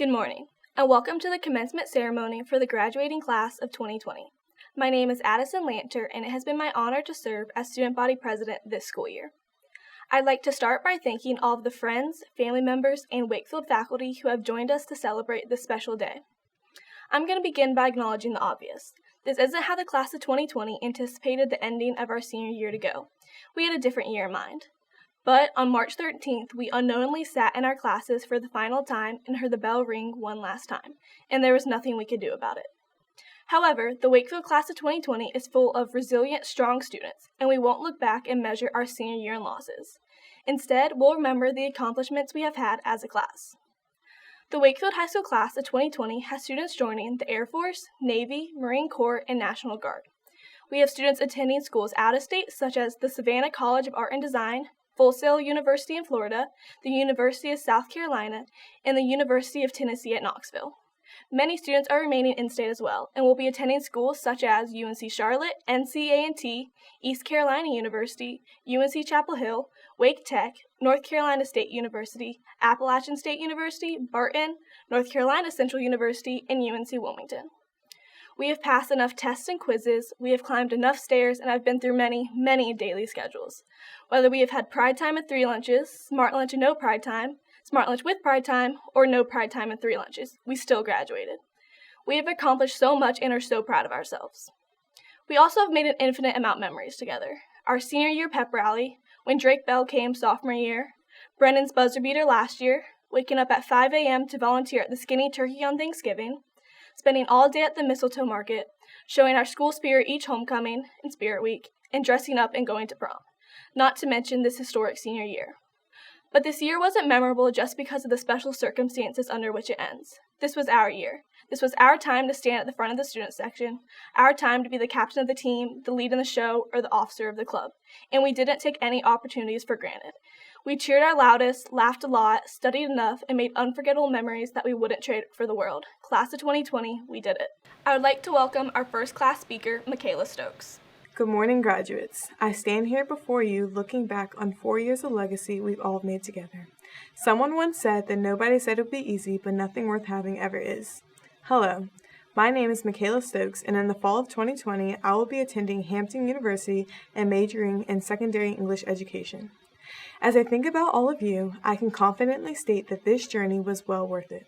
Good morning, and welcome to the commencement ceremony for the graduating class of 2020. My name is Addison Lanter, and it has been my honor to serve as student body president this school year. I'd like to start by thanking all of the friends, family members, and Wakefield faculty who have joined us to celebrate this special day. I'm going to begin by acknowledging the obvious. This isn't how the class of 2020 anticipated the ending of our senior year to go. We had a different year in mind. But on March 13th, we unknowingly sat in our classes for the final time and heard the bell ring one last time, and there was nothing we could do about it. However, the Wakefield class of 2020 is full of resilient, strong students, and we won't look back and measure our senior year in losses. Instead, we'll remember the accomplishments we have had as a class. The Wakefield High School class of 2020 has students joining the Air Force, Navy, Marine Corps, and National Guard. We have students attending schools out of state, such as the Savannah College of Art and Design, Full Sail University in Florida, the University of South Carolina, and the University of Tennessee at Knoxville. Many students are remaining in-state as well, and will be attending schools such as UNC Charlotte, NC-A&T, East Carolina University, UNC Chapel Hill, Wake Tech, North Carolina State University, Appalachian State University, Barton, North Carolina Central University, and UNC Wilmington. We have passed enough tests and quizzes, we have climbed enough stairs, and I've been through many, many daily schedules. Whether we have had pride time at 3 lunches, smart lunch and no pride time, smart lunch with pride time, or no pride time and 3 lunches, we still graduated. We have accomplished so much and are so proud of ourselves. We also have made an infinite amount of memories together. Our senior year pep rally, when Drake Bell came sophomore year, Brennan's buzzer beater last year, waking up at 5 a.m. to volunteer at the Skinny Turkey on Thanksgiving, spending all day at the mistletoe market, showing our school spirit each homecoming and spirit week, and dressing up and going to prom, not to mention this historic senior year. But this year wasn't memorable just because of the special circumstances under which it ends. This was our year. This was our time to stand at the front of the student section, our time to be the captain of the team, the lead in the show, or the officer of the club, and we didn't take any opportunities for granted. We cheered our loudest, laughed a lot, studied enough, and made unforgettable memories that we wouldn't trade for the world. Class of 2020, we did it. I would like to welcome our first class speaker, Michaela Stokes. Good morning, graduates. I stand here before you looking back on 4 years of legacy we've all made together. Someone once said that nobody said it would be easy, but nothing worth having ever is. Hello, my name is Michaela Stokes, and in the fall of 2020, I will be attending Hampton University and majoring in secondary English education. As I think about all of you, I can confidently state that this journey was well worth it.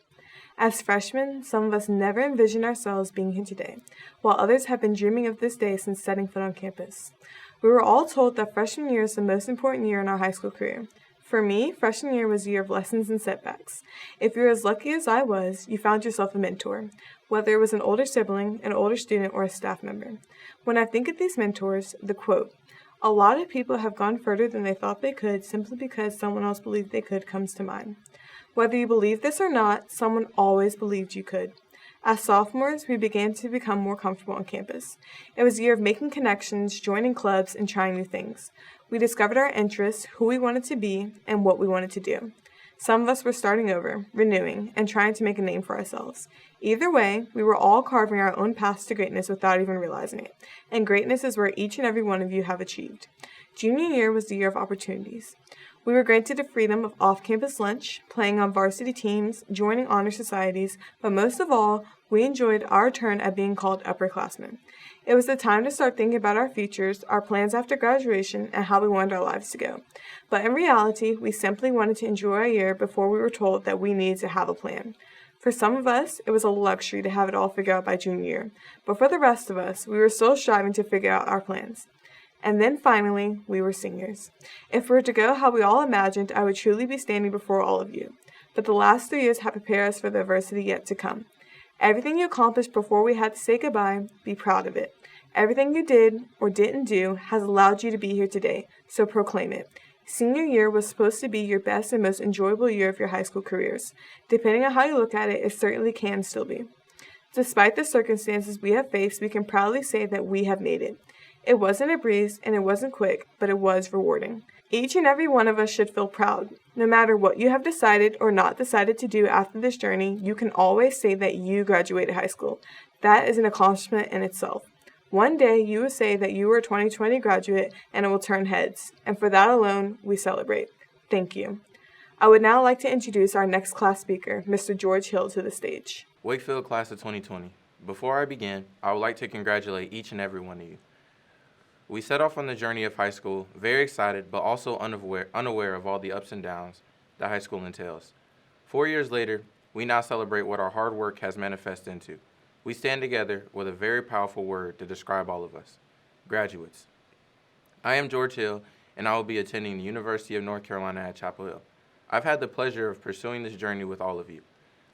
As freshmen, some of us never envisioned ourselves being here today, while others have been dreaming of this day since setting foot on campus. We were all told that freshman year is the most important year in our high school career. For me, freshman year was a year of lessons and setbacks. If you're as lucky as I was, you found yourself a mentor, whether it was an older sibling, an older student, or a staff member. When I think of these mentors, the quote, "A lot of people have gone further than they thought they could simply because someone else believed they could," comes to mind. Whether you believe this or not, someone always believed you could. As sophomores, we began to become more comfortable on campus. It was a year of making connections, joining clubs, and trying new things. We discovered our interests, who we wanted to be, and what we wanted to do. Some of us were starting over, renewing, and trying to make a name for ourselves. Either way, we were all carving our own paths to greatness without even realizing it, and greatness is where each and every one of you have achieved. Junior year was the year of opportunities. We were granted the freedom of off-campus lunch, playing on varsity teams, joining honor societies, but most of all, we enjoyed our turn at being called upperclassmen. It was the time to start thinking about our futures, our plans after graduation, and how we wanted our lives to go. But in reality, we simply wanted to enjoy our year before we were told that we needed to have a plan. For some of us, it was a luxury to have it all figured out by junior year, but for the rest of us, we were still striving to figure out our plans. And then finally, we were seniors. If we were to go how we all imagined, I would truly be standing before all of you. But the last 3 years have prepared us for the adversity yet to come. Everything you accomplished before we had to say goodbye, be proud of it. Everything you did or didn't do has allowed you to be here today, so proclaim it. Senior year was supposed to be your best and most enjoyable year of your high school careers. Depending on how you look at it, it certainly can still be. Despite the circumstances we have faced, we can proudly say that we have made it. It wasn't a breeze and it wasn't quick, but it was rewarding. Each and every one of us should feel proud. No matter what you have decided or not decided to do after this journey, you can always say that you graduated high school. That is an accomplishment in itself. One day you will say that you were a 2020 graduate and it will turn heads, and for that alone, we celebrate. Thank you. I would now like to introduce our next class speaker, Mr. George Hill, to the stage. Wakefield Class of 2020. Before I begin, I would like to congratulate each and every one of you. We set off on the journey of high school very excited, but also unaware of all the ups and downs that high school entails. 4 years later, we now celebrate what our hard work has manifested into. We stand together with a very powerful word to describe all of us: graduates. I am George Hill, and I will be attending the University of North Carolina at Chapel Hill. I've had the pleasure of pursuing this journey with all of you.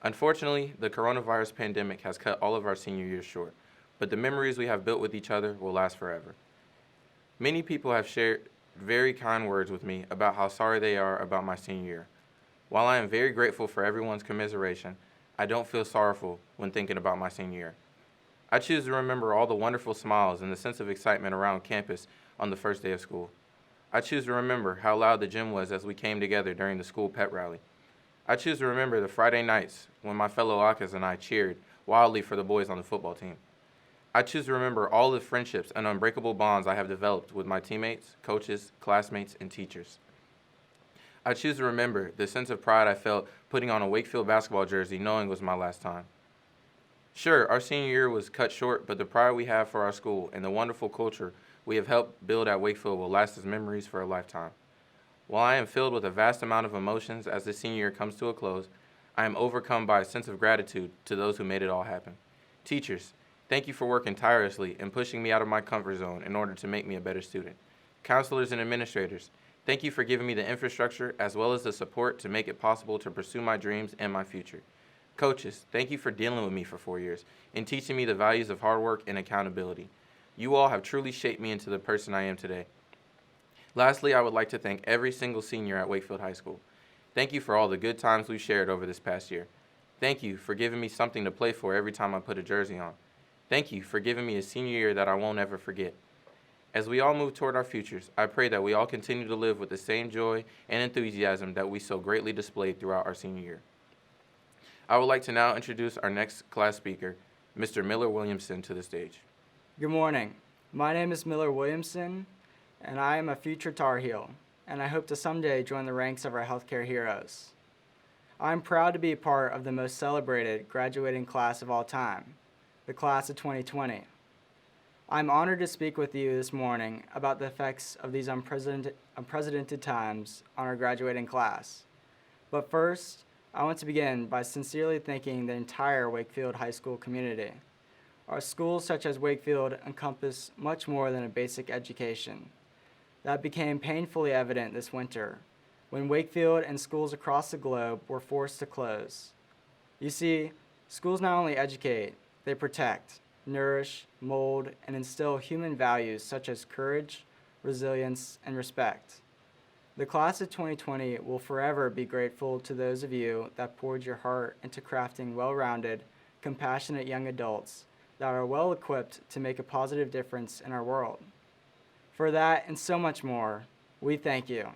Unfortunately, the coronavirus pandemic has cut all of our senior years short, but the memories we have built with each other will last forever. Many people have shared very kind words with me about how sorry they are about my senior year. While I am very grateful for everyone's commiseration, I don't feel sorrowful when thinking about my senior year. I choose to remember all the wonderful smiles and the sense of excitement around campus on the first day of school. I choose to remember how loud the gym was as we came together during the school pep rally. I choose to remember the Friday nights when my fellow Akas and I cheered wildly for the boys on the football team. I choose to remember all the friendships and unbreakable bonds I have developed with my teammates, coaches, classmates, and teachers. I choose to remember the sense of pride I felt putting on a Wakefield basketball jersey knowing it was my last time. Sure, our senior year was cut short, but the pride we have for our school and the wonderful culture we have helped build at Wakefield will last as memories for a lifetime. While I am filled with a vast amount of emotions as the senior year comes to a close, I am overcome by a sense of gratitude to those who made it all happen. Teachers, thank you for working tirelessly and pushing me out of my comfort zone in order to make me a better student. Counselors and administrators, thank you for giving me the infrastructure as well as the support to make it possible to pursue my dreams and my future. Coaches, thank you for dealing with me for 4 years and teaching me the values of hard work and accountability. You all have truly shaped me into the person I am today. Lastly, I would like to thank every single senior at Wakefield High School. Thank you for all the good times we've shared over this past year. Thank you for giving me something to play for every time I put a jersey on. Thank you for giving me a senior year that I won't ever forget. As we all move toward our futures, I pray that we all continue to live with the same joy and enthusiasm that we so greatly displayed throughout our senior year. I would like to now introduce our next class speaker, Mr. Miller Williamson, to the stage. Good morning. My name is Miller Williamson, and I am a future Tar Heel, and I hope to someday join the ranks of our healthcare heroes. I'm proud to be a part of the most celebrated graduating class of all time, the class of 2020. I'm honored to speak with you this morning about the effects of these unprecedented times on our graduating class. But first, I want to begin by sincerely thanking the entire Wakefield High School community. Our schools such as Wakefield encompass much more than a basic education. That became painfully evident this winter, when Wakefield and schools across the globe were forced to close. You see, schools not only educate, they protect, nourish, mold, and instill human values such as courage, resilience, and respect. The class of 2020 will forever be grateful to those of you that poured your heart into crafting well-rounded, compassionate young adults that are well-equipped to make a positive difference in our world. For that and so much more, we thank you.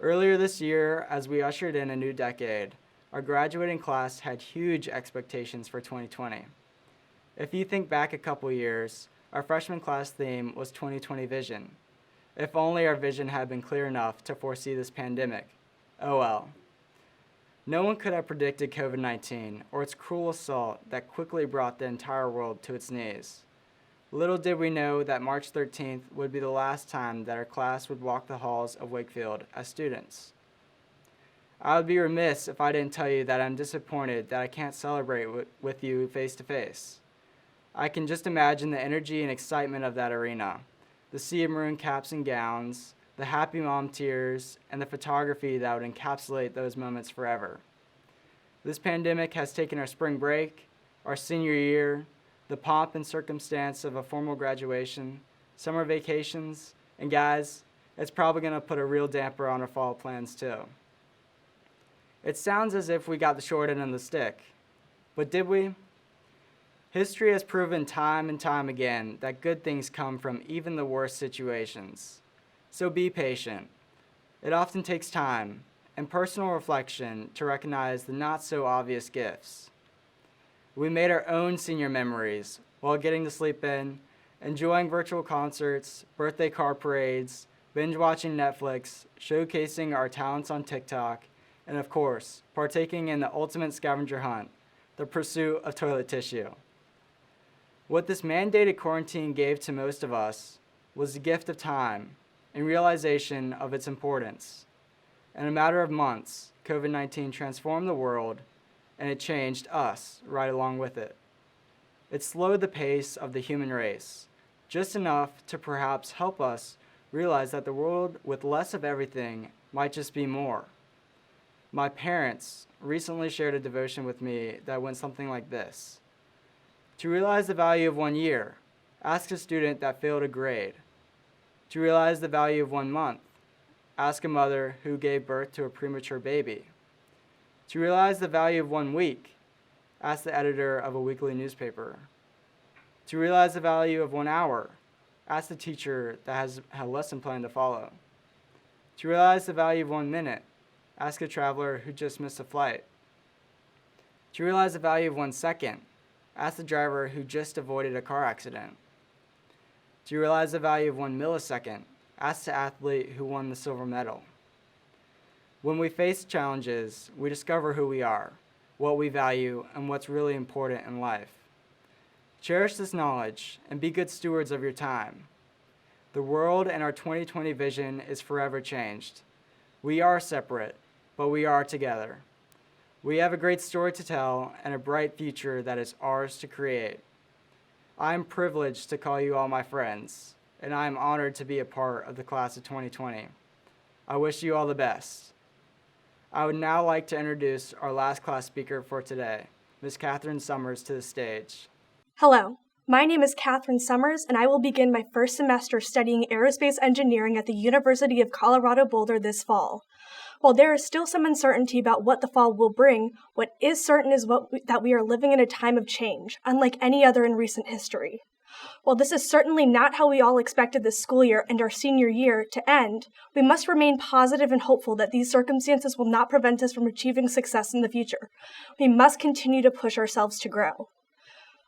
Earlier this year, as we ushered in a new decade, our graduating class had huge expectations for 2020. If you think back a couple years, our freshman class theme was 2020 Vision. If only our vision had been clear enough to foresee this pandemic. Oh well. No one could have predicted COVID-19 or its cruel assault that quickly brought the entire world to its knees. Little did we know that March 13th would be the last time that our class would walk the halls of Wakefield as students. I would be remiss if I didn't tell you that I'm disappointed that I can't celebrate with you face to face. I can just imagine the energy and excitement of that arena, the sea of maroon caps and gowns, the happy mom tears, and the photography that would encapsulate those moments forever. This pandemic has taken our spring break, our senior year, the pomp and circumstance of a formal graduation, summer vacations, and guys, it's probably going to put a real damper on our fall plans too. It sounds as if we got the short end of the stick, but did we? History has proven time and time again that good things come from even the worst situations. So be patient. It often takes time and personal reflection to recognize the not-so-obvious gifts. We made our own senior memories while getting to sleep in, enjoying virtual concerts, birthday card parades, binge watching Netflix, showcasing our talents on TikTok, and of course, partaking in the ultimate scavenger hunt, the pursuit of toilet tissue. What this mandated quarantine gave to most of us was the gift of time and realization of its importance. In a matter of months, COVID-19 transformed the world, and it changed us right along with it. It slowed the pace of the human race, just enough to perhaps help us realize that the world with less of everything might just be more. My parents recently shared a devotion with me that went something like this. To realize the value of 1 year, ask a student that failed a grade. To realize the value of 1 month, ask a mother who gave birth to a premature baby. To realize the value of 1 week, ask the editor of a weekly newspaper. To realize the value of 1 hour, ask the teacher that has a lesson plan to follow. To realize the value of 1 minute, ask a traveler who just missed a flight. To realize the value of 1 second, ask the driver who just avoided a car accident. To realize the value of 1 millisecond, ask the athlete who won the silver medal. When we face challenges, we discover who we are, what we value, and what's really important in life. Cherish this knowledge and be good stewards of your time. The world and our 2020 vision is forever changed. We are separate, but we are together. We have a great story to tell and a bright future that is ours to create. I am privileged to call you all my friends, and I am honored to be a part of the class of 2020. I wish you all the best. I would now like to introduce our last class speaker for today, Ms. Catherine Summers, to the stage. Hello, my name is Catherine Summers, and I will begin my first semester studying aerospace engineering at the University of Colorado Boulder this fall. While there is still some uncertainty about what the fall will bring, what is certain is that we are living in a time of change, unlike any other in recent history. While this is certainly not how we all expected this school year and our senior year to end, we must remain positive and hopeful that these circumstances will not prevent us from achieving success in the future. We must continue to push ourselves to grow.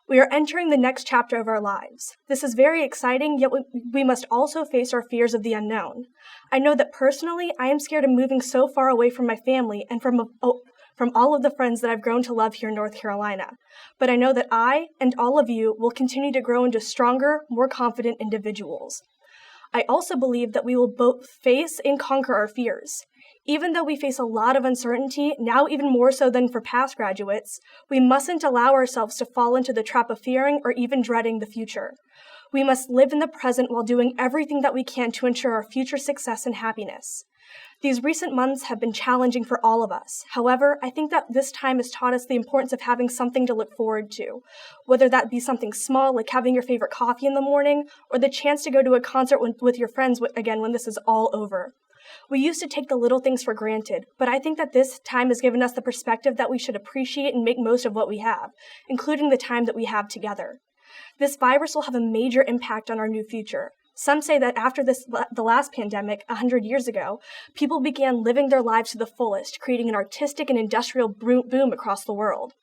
We are entering the next chapter of our lives. This is very exciting, yet we must also face our fears of the unknown. I know that personally, I am scared of moving so far away from my family and from all of the friends that I've grown to love here in North Carolina. But I know that I and all of you will continue to grow into stronger, more confident individuals. I also believe that we will both face and conquer our fears. Even though we face a lot of uncertainty, now even more so than for past graduates, we mustn't allow ourselves to fall into the trap of fearing or even dreading the future. We must live in the present while doing everything that we can to ensure our future success and happiness. These recent months have been challenging for all of us. However, I think that this time has taught us the importance of having something to look forward to, whether that be something small like having your favorite coffee in the morning, or the chance to go to a concert with your friends again when this is all over. We used to take the little things for granted, but I think that this time has given us the perspective that we should appreciate and make most of what we have, including the time that we have together. This virus will have a major impact on our new future. Some say that after the last pandemic, 100 years ago, people began living their lives to the fullest, creating an artistic and industrial boom across the world.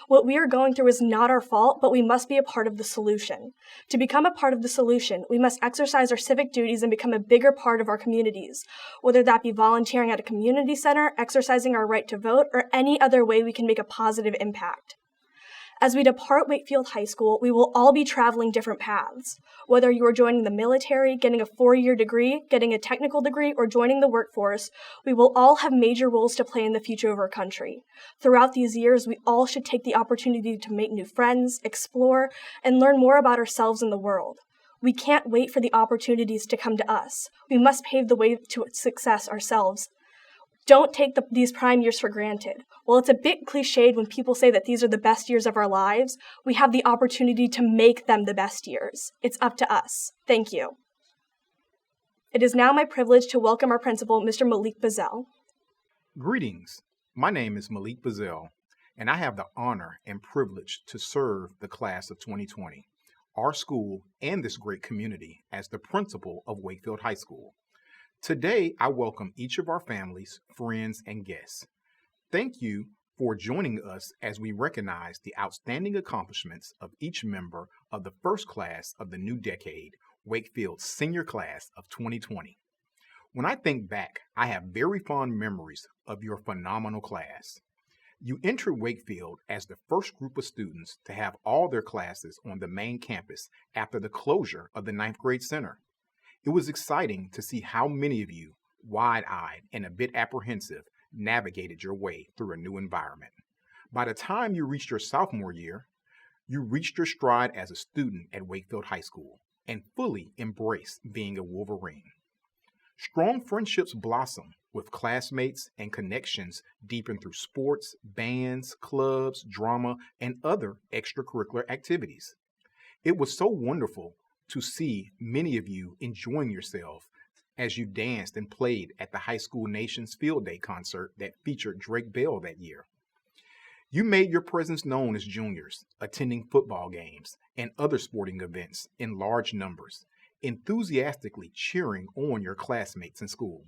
What we are going through is not our fault, but we must be a part of the solution. To become a part of the solution, we must exercise our civic duties and become a bigger part of our communities, whether that be volunteering at a community center, exercising our right to vote, or any other way we can make a positive impact. As we depart Wakefield High School, we will all be traveling different paths. Whether you are joining the military, getting a 4-year degree, getting a technical degree, or joining the workforce, we will all have major roles to play in the future of our country. Throughout these years, we all should take the opportunity to make new friends, explore, and learn more about ourselves and the world. We can't wait for the opportunities to come to us. We must pave the way to success ourselves. Don't take these prime years for granted. While it's a bit cliched when people say that these are the best years of our lives, we have the opportunity to make them the best years. It's up to us. Thank you. It is now my privilege to welcome our principal, Mr. Malik Bazell. Greetings. My name is Malik Bazell, and I have the honor and privilege to serve the class of 2020, our school, and this great community as the principal of Wakefield High School. Today, I welcome each of our families, friends, and guests. Thank you for joining us as we recognize the outstanding accomplishments of each member of the first class of the new decade, Wakefield's senior class of 2020. When I think back, I have very fond memories of your phenomenal class. You entered Wakefield as the first group of students to have all their classes on the main campus after the closure of the ninth grade center. It was exciting to see how many of you, wide-eyed and a bit apprehensive, navigated your way through a new environment. By the time you reached your sophomore year, you reached your stride as a student at Wakefield High School and fully embraced being a Wolverine. Strong friendships blossom with classmates and connections deepen through sports, bands, clubs, drama, and other extracurricular activities. It was so wonderful to see many of you enjoying yourself as you danced and played at the High School Nation's Field Day concert that featured Drake Bell that year. You made your presence known as juniors, attending football games and other sporting events in large numbers, enthusiastically cheering on your classmates in school.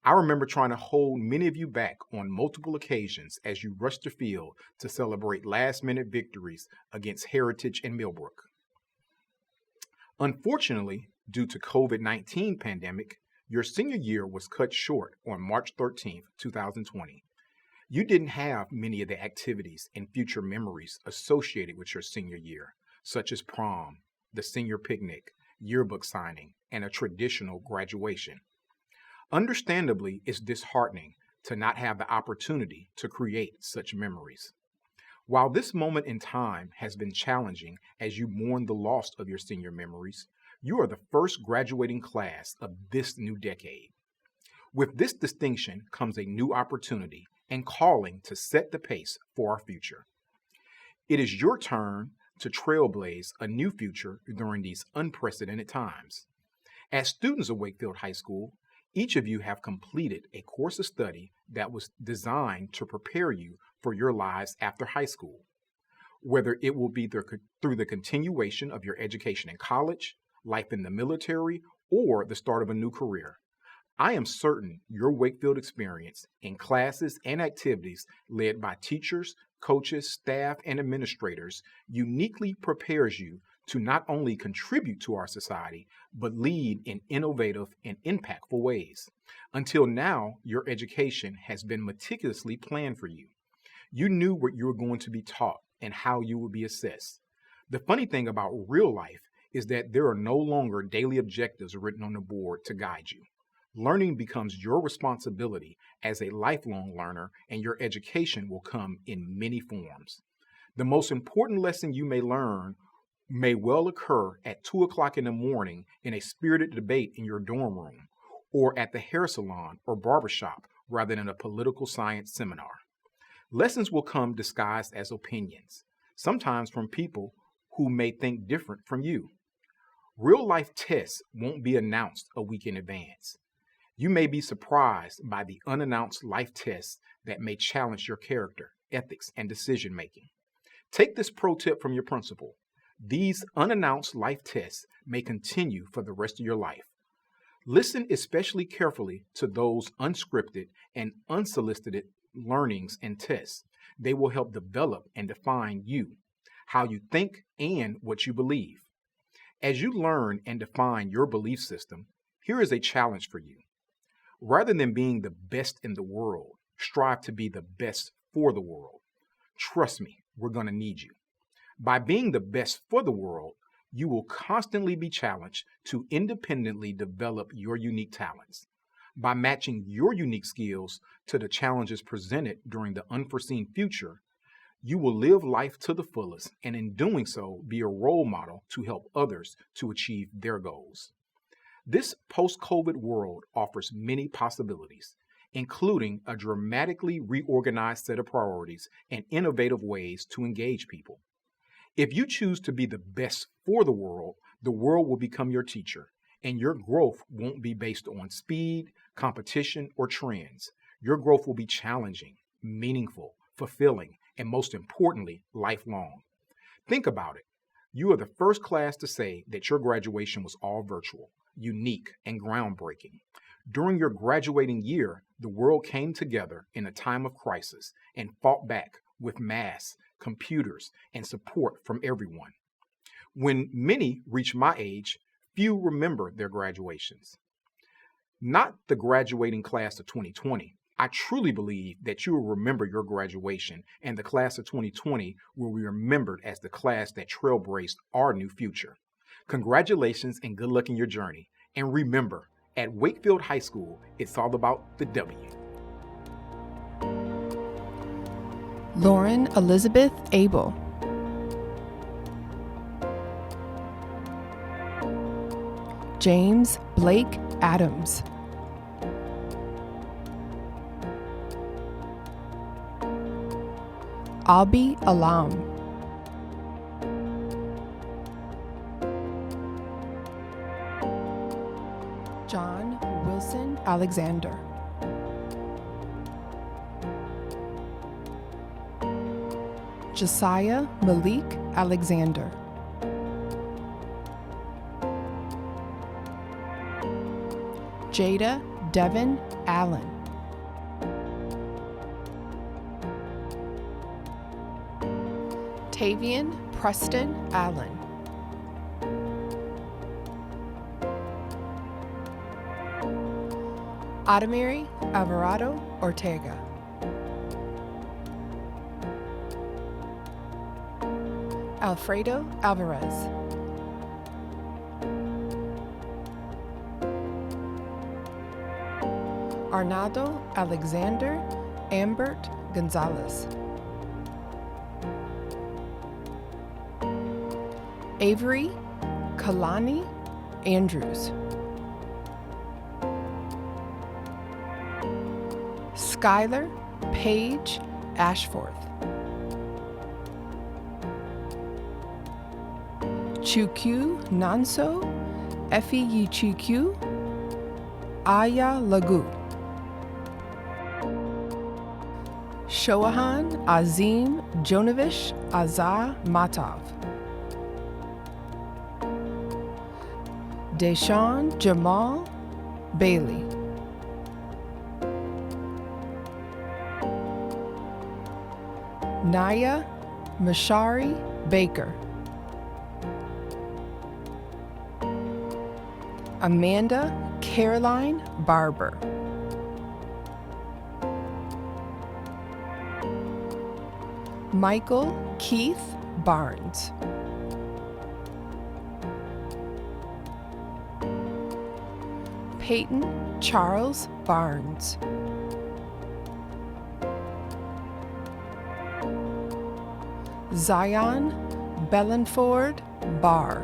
I remember trying to hold many of you back on multiple occasions as you rushed the field to celebrate last-minute victories against Heritage and Millbrook. Unfortunately, due to COVID-19 pandemic, your senior year was cut short on March 13th, 2020. You didn't have many of the activities and future memories associated with your senior year, such as prom, the senior picnic, yearbook signing, and a traditional graduation. Understandably, it's disheartening to not have the opportunity to create such memories. While this moment in time has been challenging as you mourn the loss of your senior memories, you are the first graduating class of this new decade. With this distinction comes a new opportunity and calling to set the pace for our future. It is your turn to trailblaze a new future during these unprecedented times. As students of Wakefield High School, each of you have completed a course of study that was designed to prepare you for your lives after high school. Whether it will be through the continuation of your education in college, life in the military, or the start of a new career, I am certain your Wakefield experience in classes and activities led by teachers, coaches, staff, and administrators uniquely prepares you to not only contribute to our society, but lead in innovative and impactful ways. Until now, your education has been meticulously planned for you. You knew what you were going to be taught and how you would be assessed. The funny thing about real life is that there are no longer daily objectives written on the board to guide you. Learning becomes your responsibility as a lifelong learner, and your education will come in many forms. The most important lesson you may learn may well occur at 2 o'clock in the morning in a spirited debate in your dorm room, or at the hair salon or barbershop rather than a political science seminar. Lessons will come disguised as opinions, sometimes from people who may think different from you. Real life tests won't be announced a week in advance. You may be surprised by the unannounced life tests that may challenge your character, ethics, and decision making. Take this pro tip from your principal. These unannounced life tests may continue for the rest of your life. Listen especially carefully to those unscripted and unsolicited learnings and tests. They will help develop and define you, how you think, and what you believe. As you learn and define your belief system, here is a challenge for you. Rather than being the best in the world, strive to be the best for the world. Trust me, we're going to need you. By being the best for the world, you will constantly be challenged to independently develop your unique talents. By matching your unique skills to the challenges presented during the unforeseen future, you will live life to the fullest, and in doing so, be a role model to help others to achieve their goals. This post-COVID world offers many possibilities, including a dramatically reorganized set of priorities and innovative ways to engage people. If you choose to be the best for the world will become your teacher, and your growth won't be based on speed, competition, or trends. Your growth will be challenging, meaningful, fulfilling, and most importantly, lifelong. Think about it. You are the first class to say that your graduation was all virtual, unique, and groundbreaking. During your graduating year, the world came together in a time of crisis and fought back with masks, computers, and support from everyone. When many reach my age, few remember their graduations. not the graduating class of 2020. I truly believe that you will remember your graduation, and the class of 2020 will be remembered as the class that trailblazed our new future. Congratulations and good luck in your journey. And remember, at Wakefield High School, it's all about the W. Lauren Elizabeth Abel. James Blake Adams. Abi Alam. John Wilson Alexander. Josiah Malik Alexander. Jada Devin Allen. Tavian Preston Allen. Adamiri Alvarado Ortega. Alfredo Alvarez. Arnaldo Alexander Ambert Gonzalez. Avery Kalani Andrews. Skylar Paige Ashforth. Chukwu Nanso Efi Chukwu Aya Lagu. Shoahan Azim Jonavish Azar Matov. Deshaun Jamal Bailey. Naya Mashari Baker. Amanda Caroline Barber. Michael Keith Barnes. Peyton Charles Barnes. Zion Bellenford Barr.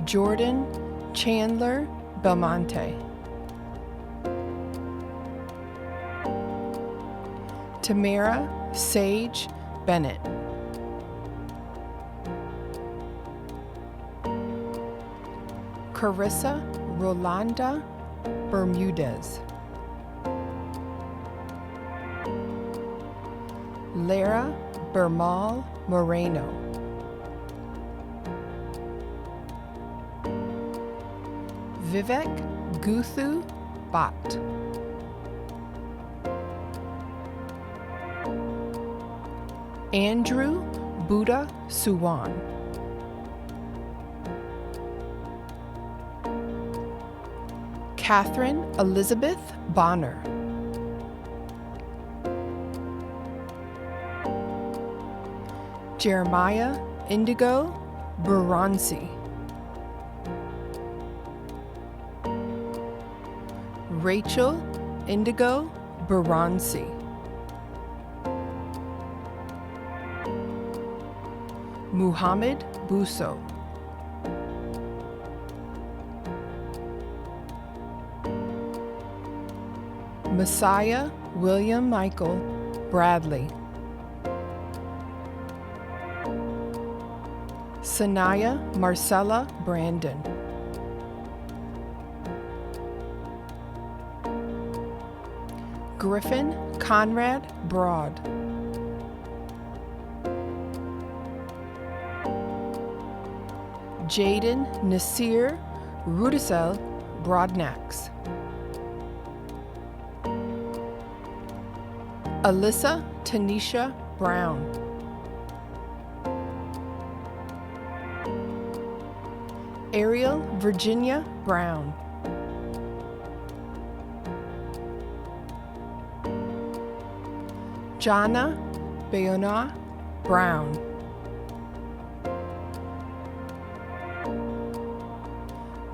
Jordan Chandler Belmonte. Tamara Sage Bennett. Carissa Rolanda Bermudez. Lara Bermal Moreno. Vivek Guthu Bhatt. Andrew Buddha Suwan. Catherine Elizabeth Bonner. Jeremiah Indigo Buransi. Rachel Indigo Buransi. Muhammad Buso. Messiah William Michael Bradley. Sanaya Marcella Brandon. Griffin Conrad Broad. Jaden Nasir Rudisel Broadnax. Alyssa Tanisha Brown. Ariel Virginia Brown. Jana Bayona Brown.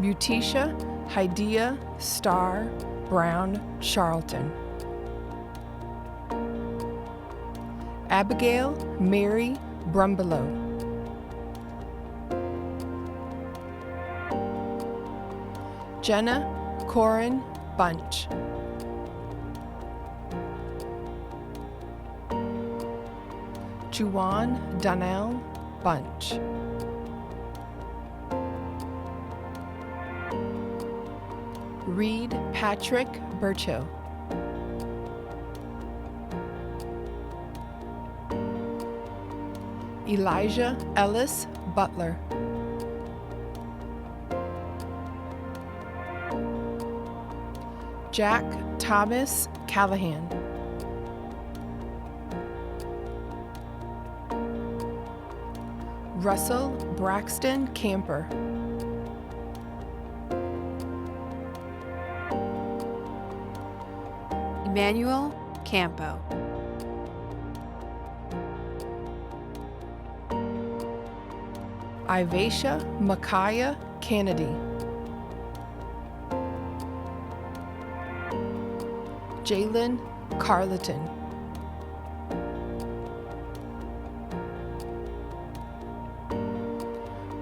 Mutisha Haidia Star Brown Charlton. Abigail Mary Brumbelow. Jenna Corin Bunch. Juwan Donnell Bunch. Reed Patrick Burchill. Elijah Ellis Butler. Jack Thomas Callahan. Russell Braxton Camper. Emmanuel Campo. Ivacia Micaiah Kennedy. Jalen Carleton.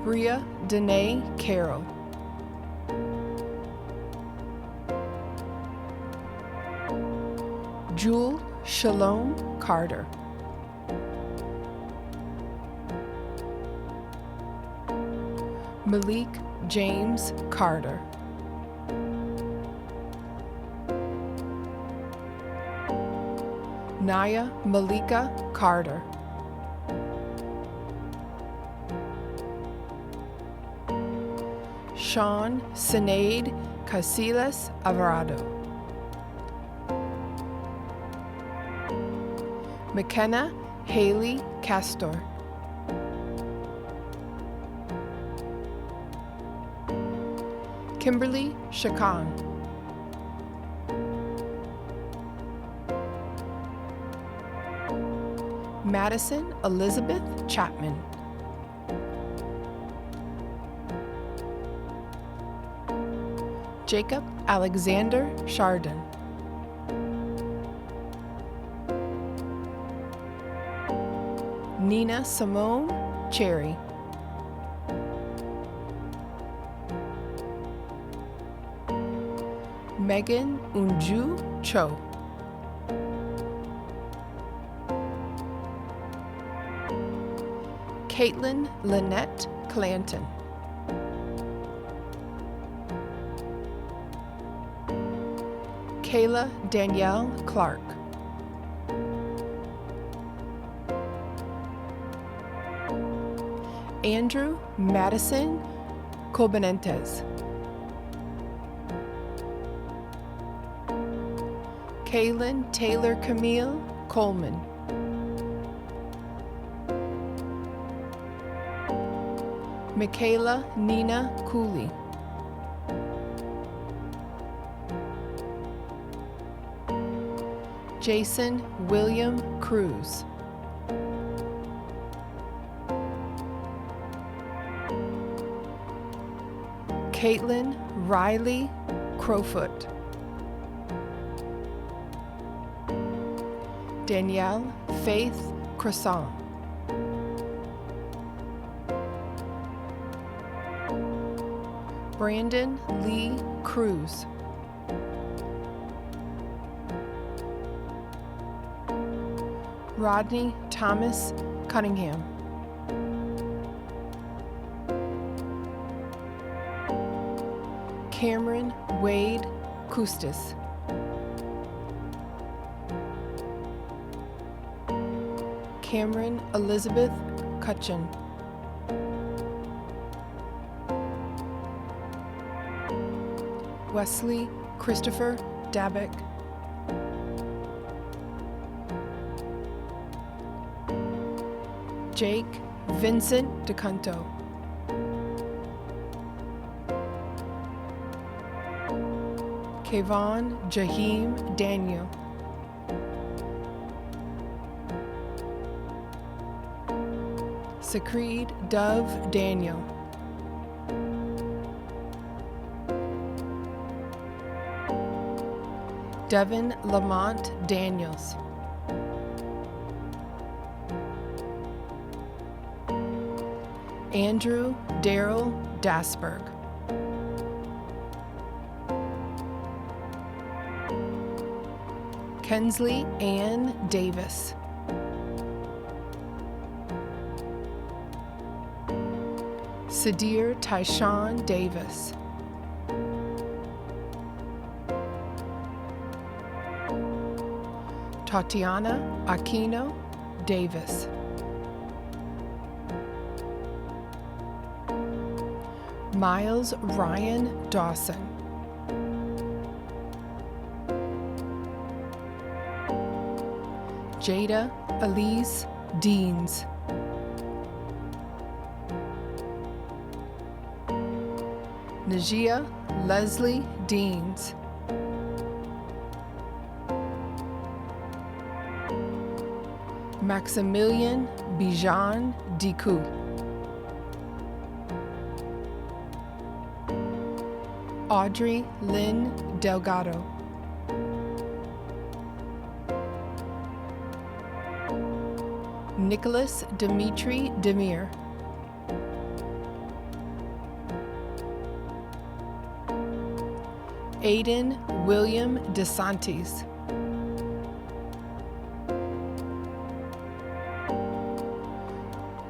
Bria Danae Carroll. Jewel Shalom Carter. Malik James Carter. Naya Malika Carter. Sean Sinead Casillas Alvarado. McKenna Haley Castor. Kimberly Shakan. Madison Elizabeth Chapman. Jacob Alexander Chardon. Nina Simone Cherry. Megan Unju Cho. Caitlin Lynette Clanton. Kayla Danielle Clark. Andrew Madison Cobenentes. Kaylin Taylor Camille Coleman. Michaela Nina Cooley. Jason William Cruz. Caitlin Riley Crowfoot. Danielle Faith Croissant. Brandon Lee Cruz. Rodney Thomas Cunningham. Cameron Wade Custis. Cameron Elizabeth Cutchin. Wesley Christopher Dabbick. Jake Vincent DeCunto. Kayvon Jaheim Daniel. Sakreed Dove Daniel. Devin Lamont Daniels. Andrew Daryl Dasberg. Kensley Ann Davis. Sadir Tyshawn Davis. Tatiana Aquino Davis. Miles Ryan Dawson. Jada Elise Deans. Najia Leslie Deans. Maximilian Bijan Diku. Audrey Lynn Delgado. Nicholas Dimitri Demir. Aiden William DeSantis.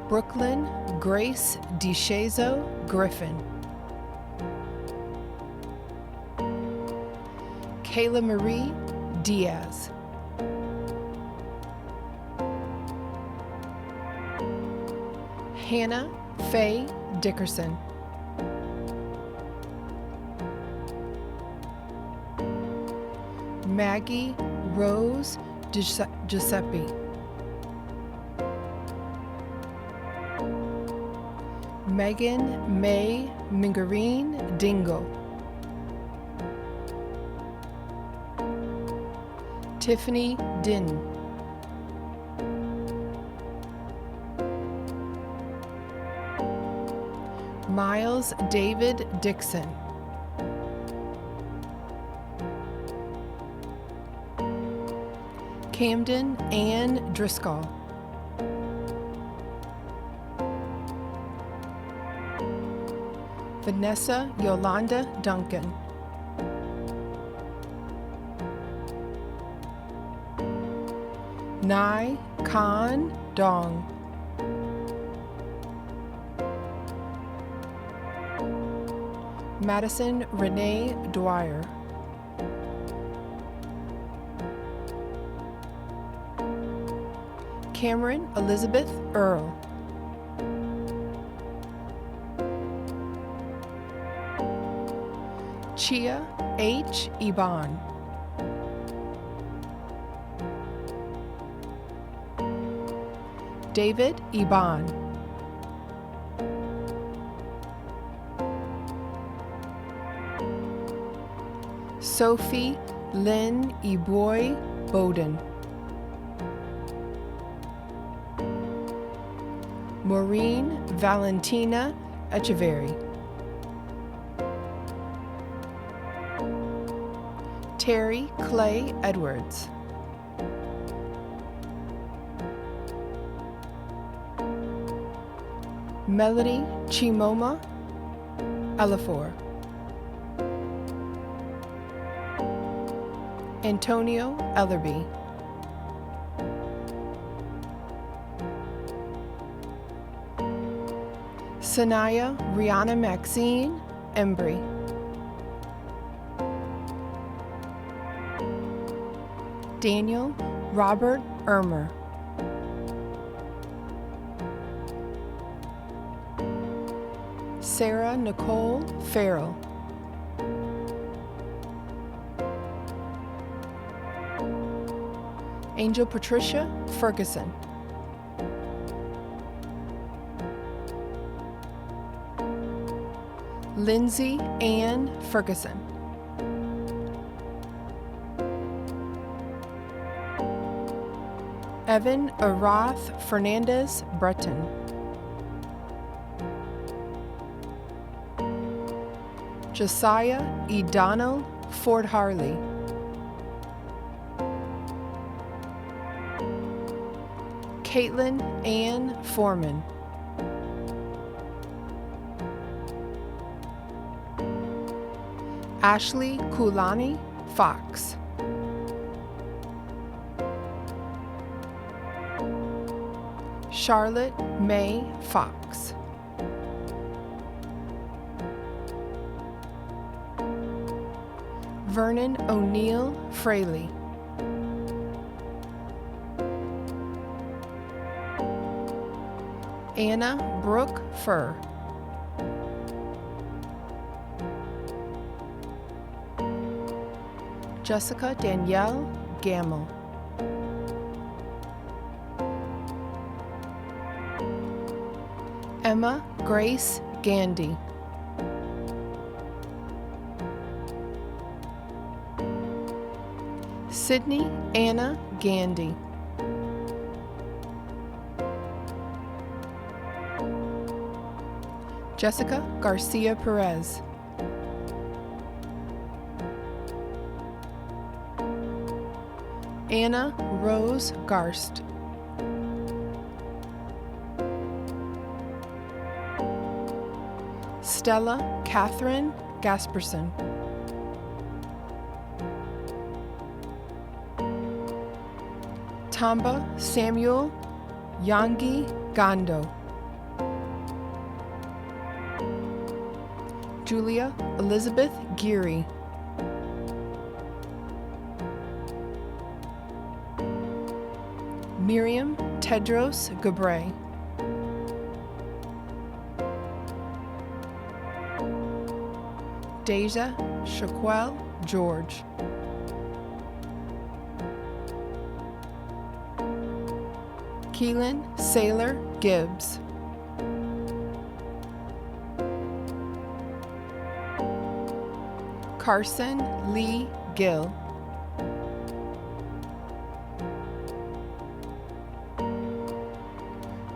Brooklyn Grace DeShazo Griffin. Kayla Marie Diaz. Hannah Faye Dickerson. Maggie Rose Giuseppe. Megan May Mingarine Dingle. Tiffany Din. Miles David Dixon. Camden Ann Driscoll. Vanessa Yolanda Duncan. Nai Khan Dong. Madison Renee Dwyer. Cameron Elizabeth Earl. Chia H. Iban. David Iban. Sophie Lynn Eboy Bowden. Maureen Valentina Echeverry. Terry Clay Edwards. Melody Chimoma Elafor. Antonio Ellerby. Sanaya Rihanna Maxine Embry. Daniel Robert Ermer. Sarah Nicole Farrell. Angel Patricia Ferguson. Lindsay Ann Ferguson. Evan Arath Fernandez Breton. Josiah E. Donald Ford Harley. Caitlin Ann Foreman. Ashley Kulani Fox. Charlotte May Fox. Vernon O'Neill Fraley. Anna Brooke Furr. Jessica Danielle Gamble. Emma Grace Gandy. Sydney Anna Gandy. Jessica Garcia Perez. Anna Rose Garst. Stella Catherine Gasperson. Tamba Samuel Yangi Gando. Julia Elizabeth Geary. Miriam Tedros Gabre. Deja Shaquel George. Keelan Sailor Gibbs. Carson Lee Gill.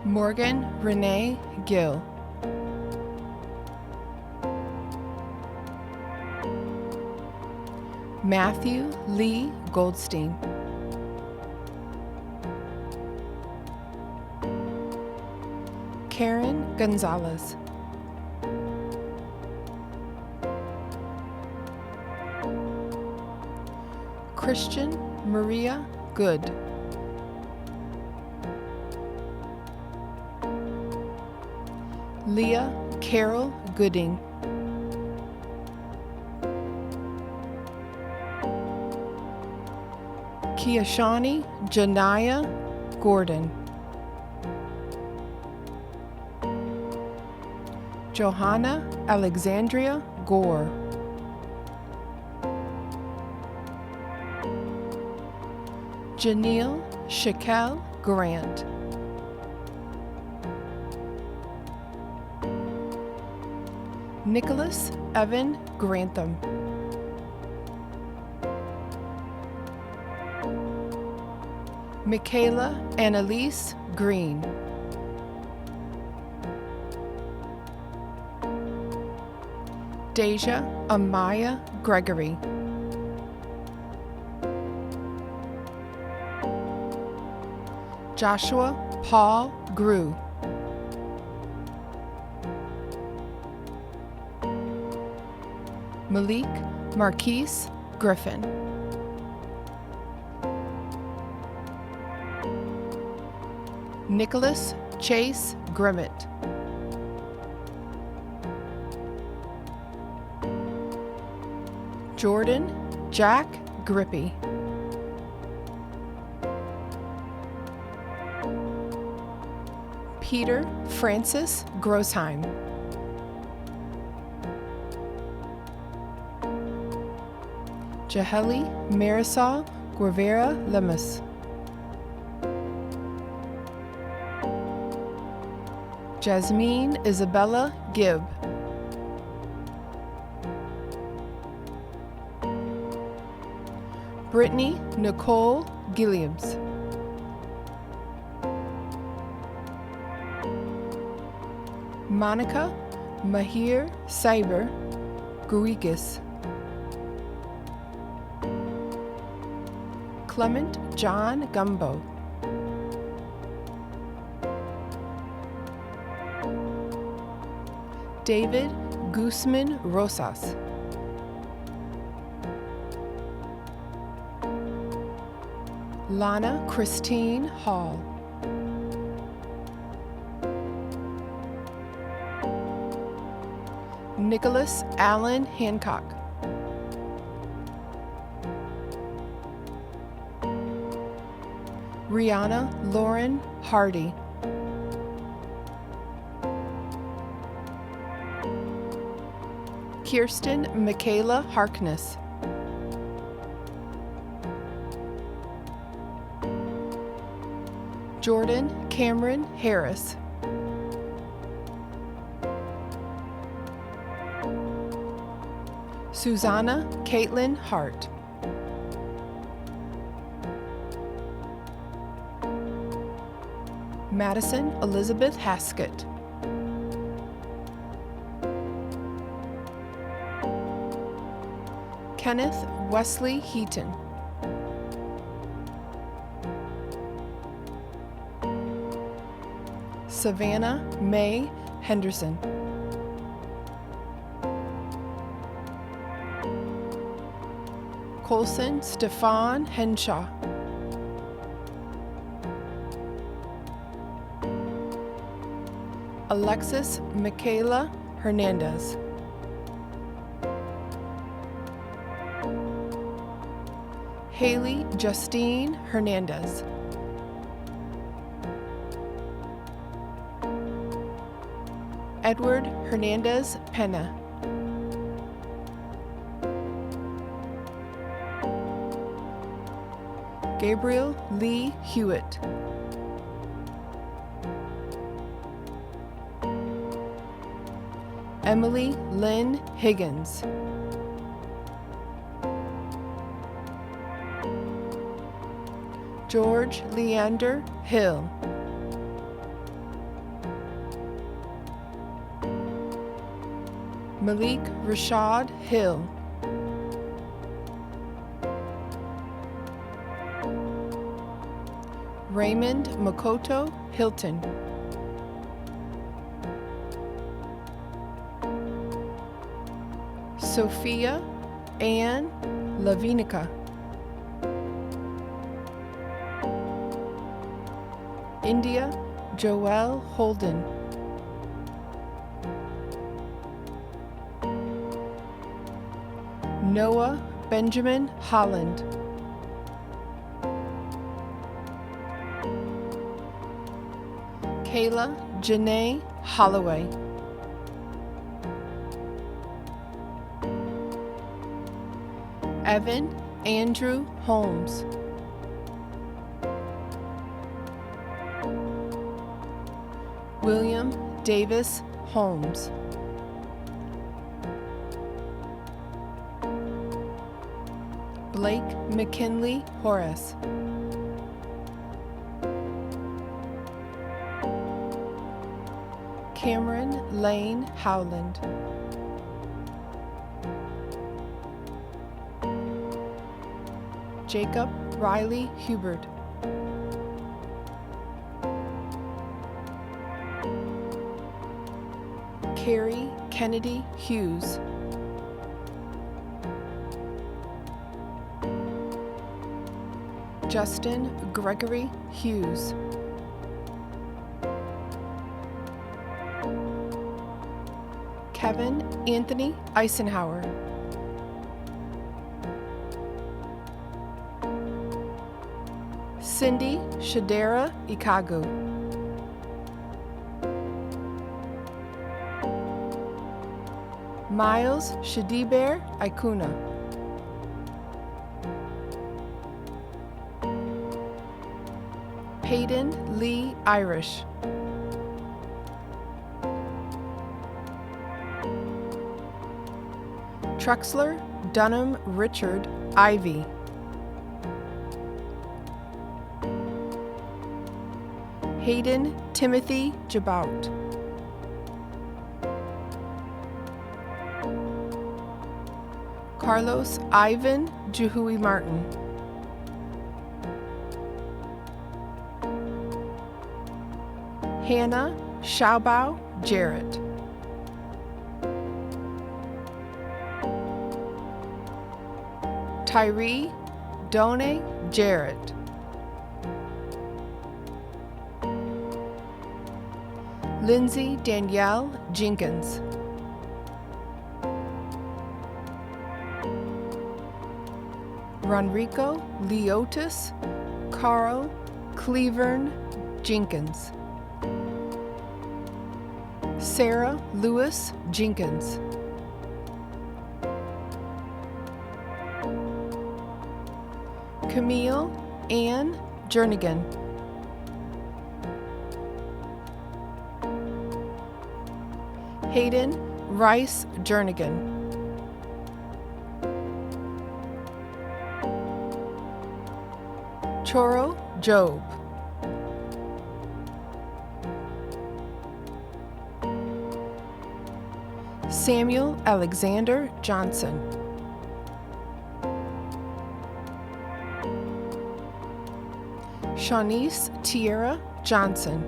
Morgan Renee Gill. Matthew Lee Goldstein. Karen Gonzalez. Christian Maria Good. Leah Carol Gooding. Kiashani Janaya Gordon. Johanna Alexandria Gore. Janelle Shaquel Grant. Nicholas Evan Grantham. Michaela Annalise Green. Deja Amaya Gregory. Joshua Paul Grew. Malik Marquise Griffin. Nicholas Chase Grimmett. Jordan Jack Grippy. Peter Francis Grossheim. Jaheli Marisol Guevara Lemus. Jasmine Isabella Gibb. Brittany Nicole Gilliams. Monica Mahir Cyber Guigis. Clement John Gumbo. David Guzman Rosas. Lana Christine Hall. Nicholas Allen Hancock. Rihanna Lauren Hardy. Kirsten Michaela Harkness. Jordan Cameron Harris. Susanna Caitlin Hart. Madison Elizabeth Haskett. Kenneth Wesley Heaton. Savannah Mae Henderson. Colson Stefan Henshaw. Alexis Michaela Hernandez. Haley Justine Hernandez. Edward Hernandez Pena. Gabriel Lee Hewitt. Emily Lynn Higgins. George Leander Hill. Malik Rashad Hill. Raymond Makoto Hilton. Sophia Ann Lavinica. India Joelle Holden. Noah Benjamin Holland. Kayla Janae Holloway. Evan Andrew Holmes. William Davis Holmes. Blake McKinley Horace. Cameron Lane Howland. Jacob Riley Hubert. Carrie Kennedy Hughes. Justin Gregory Hughes. Kevin Anthony Eisenhower. Cindy Shadera Ikagu. Miles Shadiber Ikuna. Peyton Lee Irish. Truxler Dunham Richard Ivy. Hayden Timothy Jabout. Carlos Ivan Juhui Martin. Hannah Xiaobao Jarrett. Tyree Done Jarrett. Lindsay Danielle Jenkins. Ronrico Leotis Carl Clevern Jenkins. Sarah Lewis Jenkins. Camille Ann Jernigan. Hayden Rice Jernigan. Choro Job. Samuel Alexander Johnson. Shanice Tierra Johnson.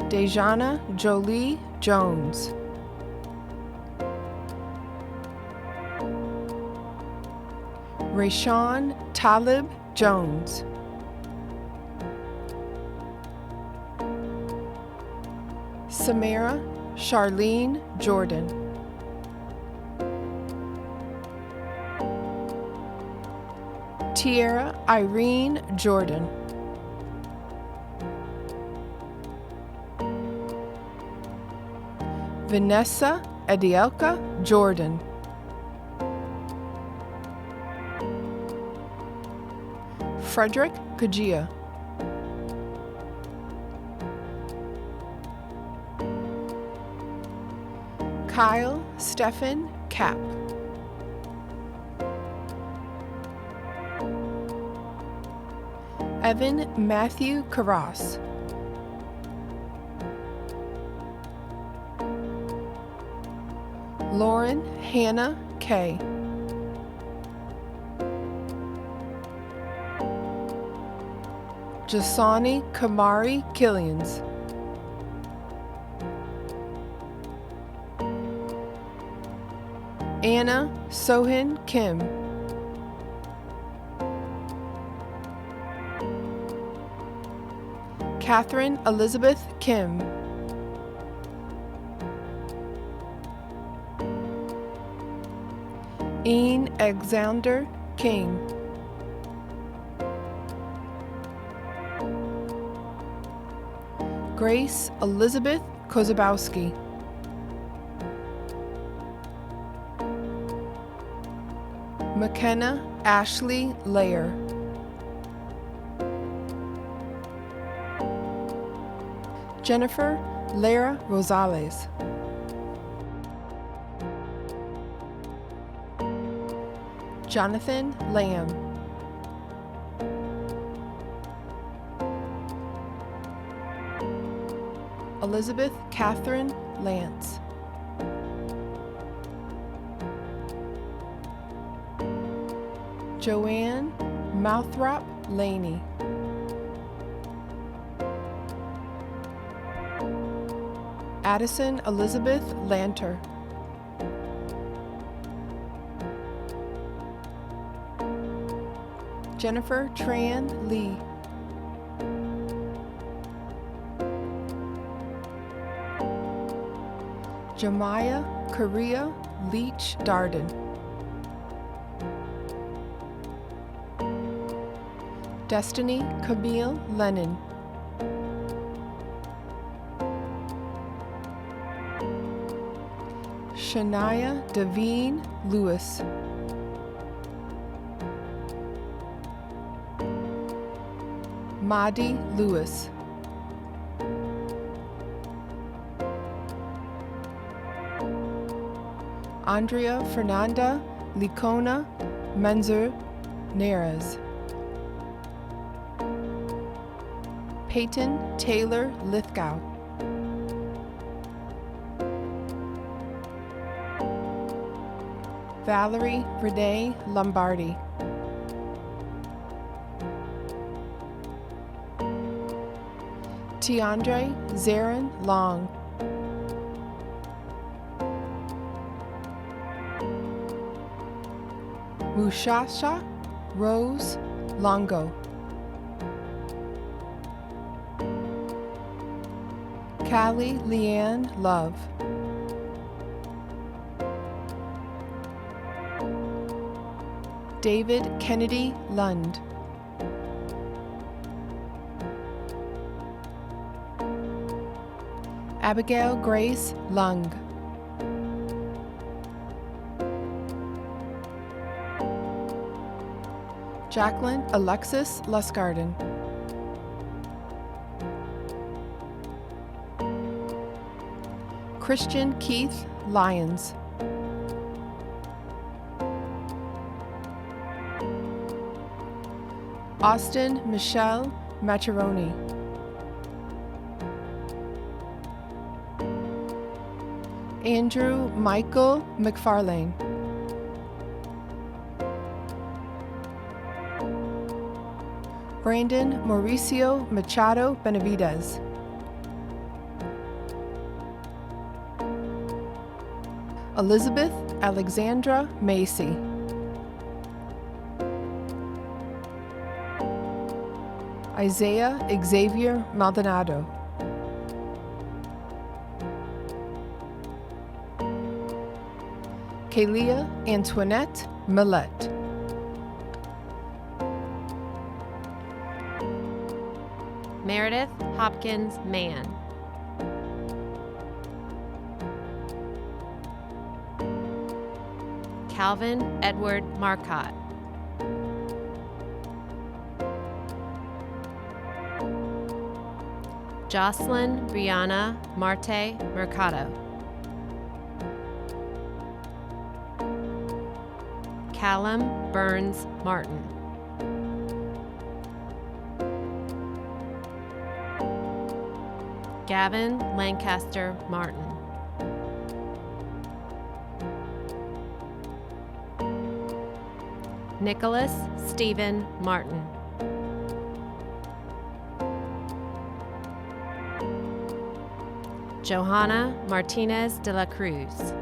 Dejana Jolie Jones. Rayshawn Talib Jones. Samara Charlene Jordan. Tierra Irene Jordan. Vanessa Edielka Jordan. Frederick Kajia. Kyle Stephen Kapp. Evan Matthew Carras. Lauren Hannah Kay. Jasani Kamari Killians. Anna Sohin Kim. Catherine Elizabeth Kim. Ian Alexander King. Grace Elizabeth Kozabowski. McKenna Ashley Layer. Jennifer Lara Rosales. Jonathan Lamb. Elizabeth Catherine Lance. Joanne Mouthrop Laney. Addison Elizabeth Lanter. Jennifer Tran Lee. Jemiah Korea Leach Darden. Destiny Camille Lennon. Shania Devine Lewis. Madi Lewis. Andrea Fernanda Licona Menzer Neres. Peyton Taylor Lithgow. Valerie Renee Lombardi. Tiandre Zarin Long. Mushasha Rose Longo. Callie Leanne Love. David Kennedy Lund. Abigail Grace Lung. Jacqueline Alexis Lusgarden. Christian Keith Lyons. Austin Michelle Maccheroni. Andrew Michael McFarlane. Brandon Mauricio Machado Benavidez. Elizabeth Alexandra Macy. Isaiah Xavier Maldonado. Kalia Antoinette Millette. Meredith Hopkins Mann. Calvin Edward Marcotte. Jocelyn Brianna Marte Mercado. Callum Burns Martin. Gavin Lancaster Martin. Nicholas Stephen Martin. Johanna Martinez de la Cruz.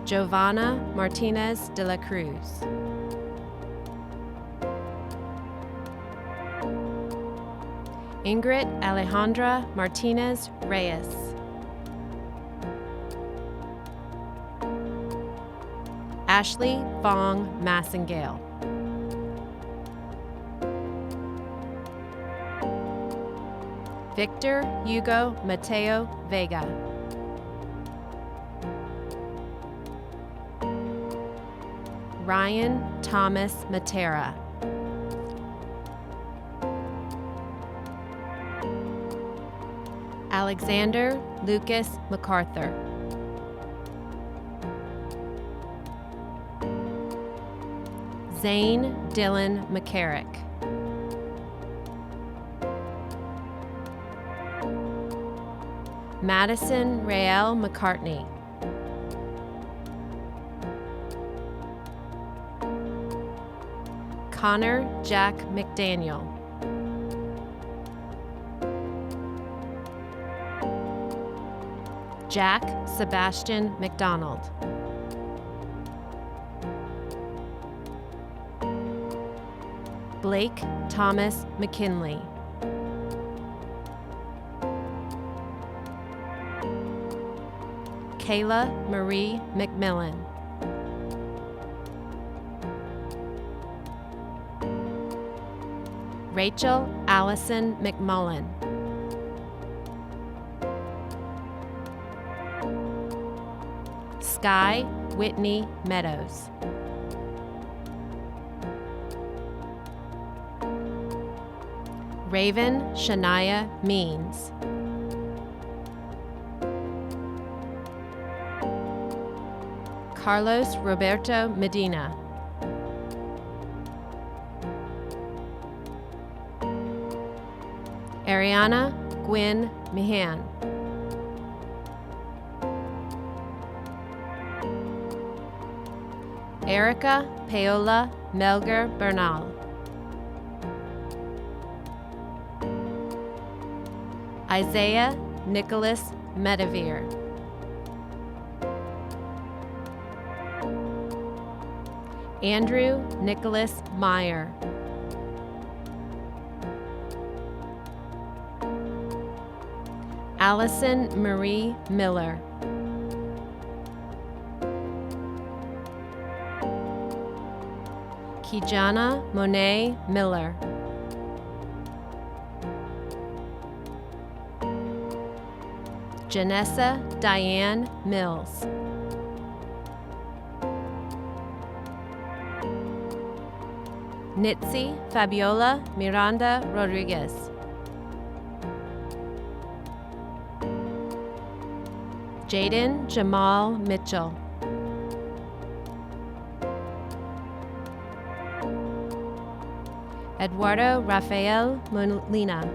Giovanna Martinez de la Cruz. Ingrid Alejandra Martinez Reyes. Ashley Fong Massengale. Victor Hugo Mateo Vega. Ryan Thomas Matera. Alexander Lucas MacArthur. Zane Dylan McCarrick. Madison Rael McCartney. Connor Jack McDaniel. Jack Sebastian McDonald. Blake Thomas McKinley. Kayla Marie McMillan. Rachel Allison McMullen. Sky Whitney Meadows. Raven Shania Means. Carlos Roberto Medina. Ariana Gwynn Meehan. Erica Paola Melger Bernal. Isaiah Nicholas Medivere. Andrew Nicholas Meyer. Allison Marie Miller. Kijana Monet Miller. Janessa Diane Mills. Nitsi Fabiola Miranda Rodriguez. Jaden Jamal Mitchell. Eduardo Rafael Molina.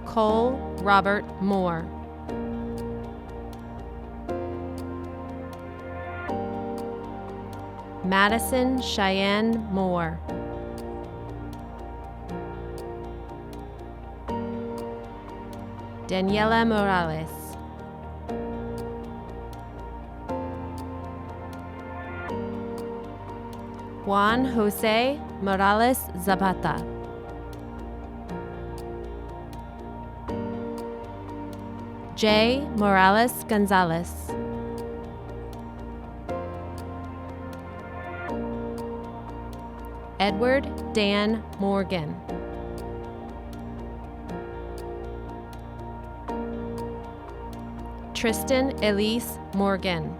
Cole Robert Moore. Madison Cheyenne Moore. Daniela Morales. Juan Jose Morales Zapata. Jay Morales Gonzalez. Edward Dan Morgan. Tristan Elise Morgan.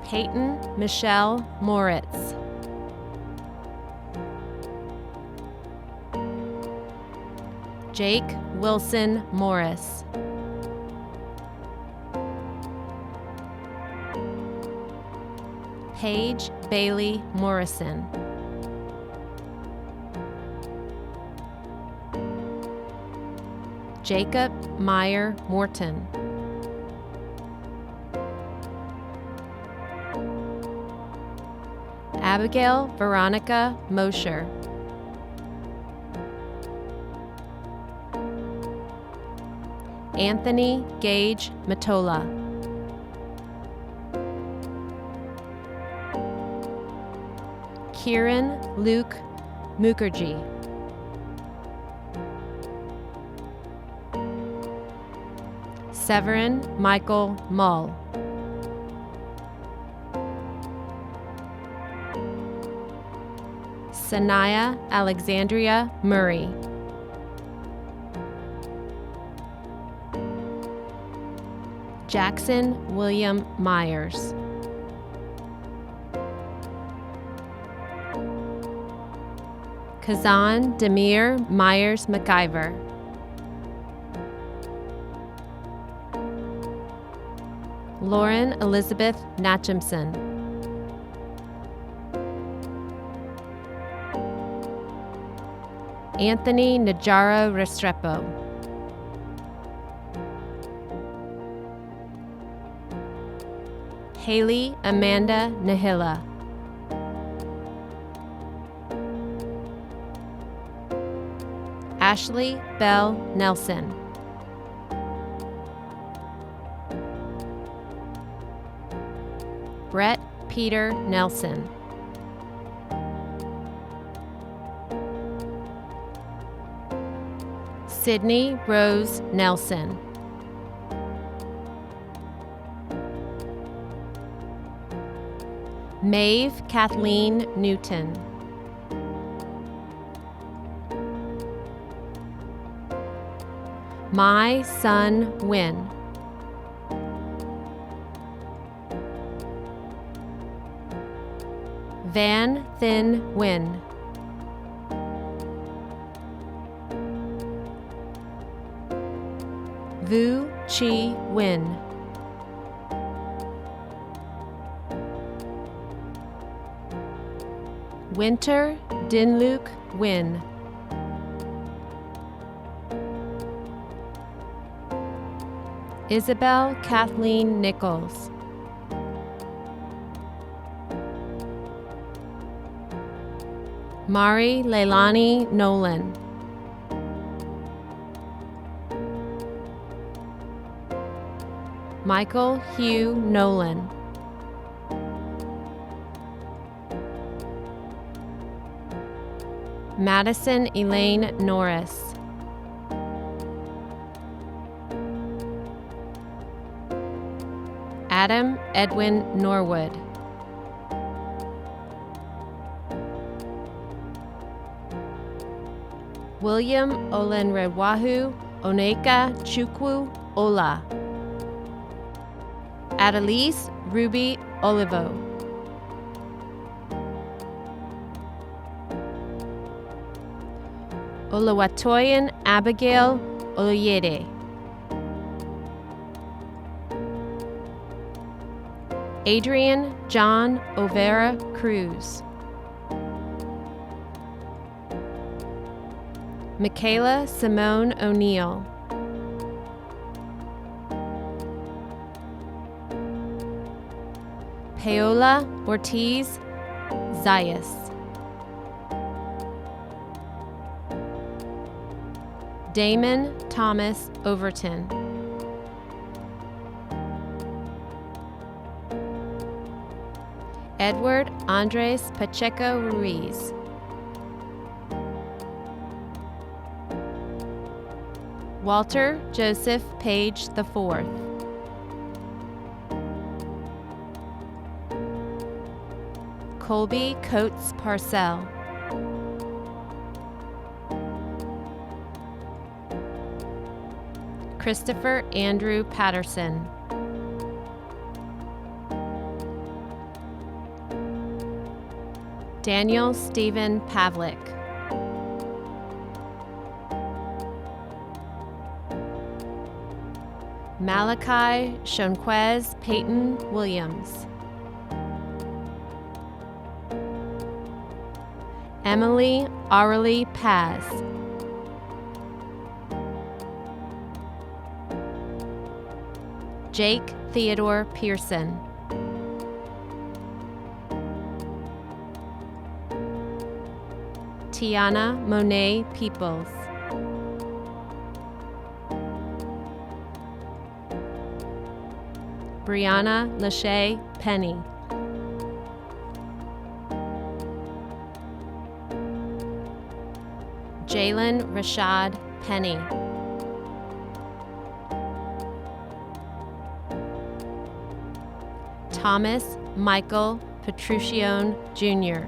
Peyton Michelle Moritz. Jake Wilson Morris. Paige Bailey Morrison. Jacob Meyer Morton. Abigail Veronica Mosher. Anthony Gage Matola. Kieran Luke Mukherjee. Severin Michael Mull. Sanaya Alexandria Murray. Jackson William Myers. Kazan Demir Myers McIver. Lauren Elizabeth Natchimson. Anthony Najara Restrepo. Haley Amanda Nahila. Ashley Bell Nelson. Brett Peter Nelson. – Sydney Rose Nelson. – Maeve Kathleen Newton. My Son Win. Van Thin Win. Vu Chi Win. Winter Dinluke Win. Isabel Kathleen Nichols. Mari Leilani Nolan. Michael Hugh Nolan. Madison Elaine Norris. Adam Edwin Norwood. William Olenrewahu Oneka Chukwu Ola. Adelise Ruby Olivo. Olawatoyan Abigail Oloyede. Adrian John Overa Cruz. Michaela Simone O'Neill. Paola Ortiz Zayas. Damon Thomas Overton. Edward Andres Pacheco Ruiz. Walter Joseph Page IV. Colby Coates Parcell. Christopher Andrew Patterson. Daniel Stephen Pavlik. Malachi Shonquez Peyton Williams. Emily Arlie Paz. Jake Theodore Pearson. Tiana Monet Peoples. Brianna Lachey Penny. Jalen Rashad Penny. Thomas Michael Petruccione Jr.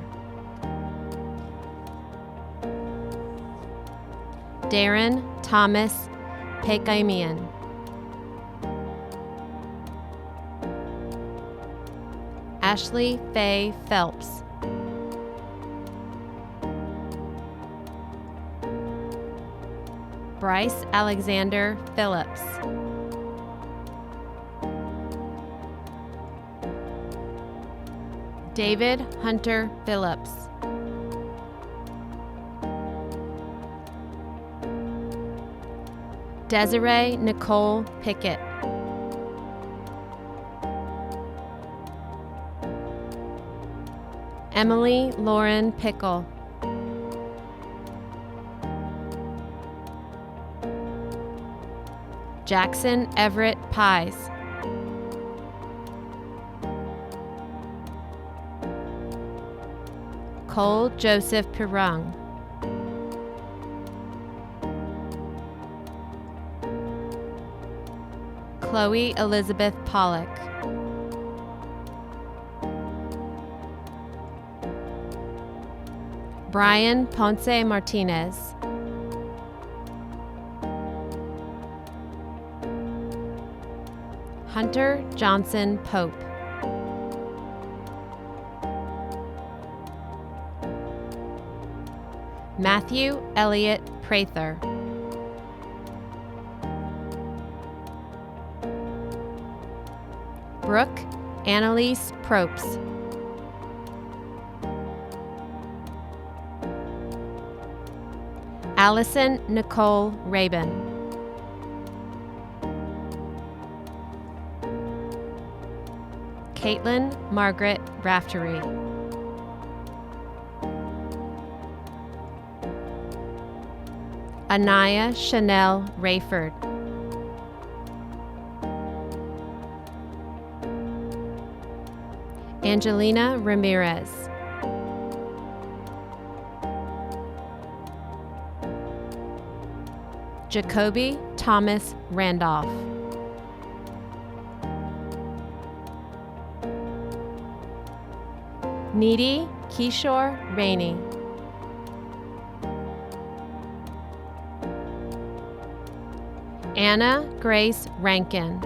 Darren Thomas Pekaimian. Ashley Faye Phelps. Bryce Alexander Phillips. David Hunter Phillips. Desiree Nicole Pickett. Emily Lauren Pickle. Jackson Everett Pies. Cole Joseph Pirung. Chloe Elizabeth Pollock. Brian Ponce Martinez. Hunter Johnson Pope. Matthew Elliott Prather. Brooke Annalise Propes. Allison Nicole Rabin. Caitlin Margaret Raftery. Anaya Chanel Rayford. Angelina Ramirez. Jacoby Thomas Randolph. Needy Kishore Rainey. Anna Grace Rankin.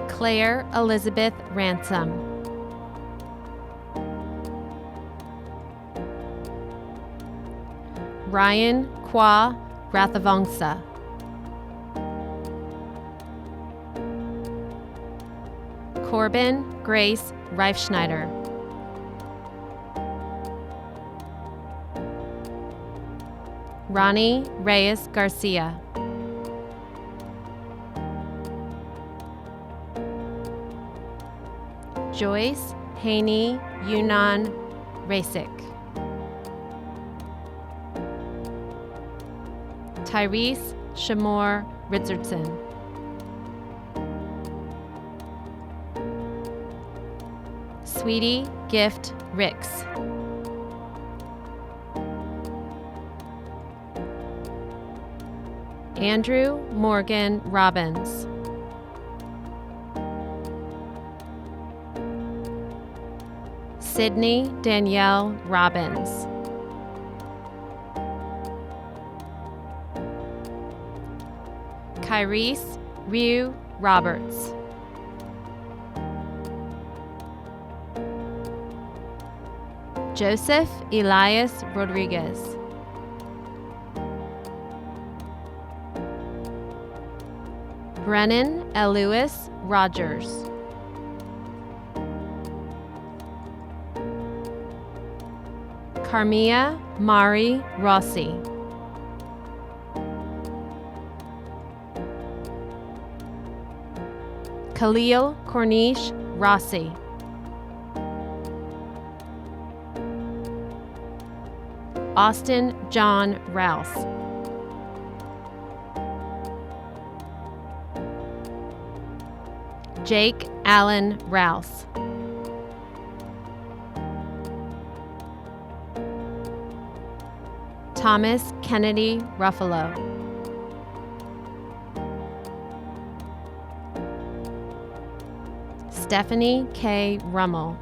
Claire Elizabeth Ransom. Ryan Kwa Rathavongsa. Corbin Grace Reifschneider. Ronnie Reyes Garcia. Joyce Haney Yunnan Rasik. Tyrese Shamor Richardson. Sweetie Gift Ricks. Andrew Morgan Robbins. Sydney Danielle Robbins. Kyrese Ryu Roberts. Joseph Elias Rodriguez. Brennan L. Lewis Rogers. Carmia Mari Rossi. Khalil Corniche Rossi. Austin John Rouse. Jake Allen Rouse. Thomas Kennedy Ruffalo. Stephanie K. Rummel.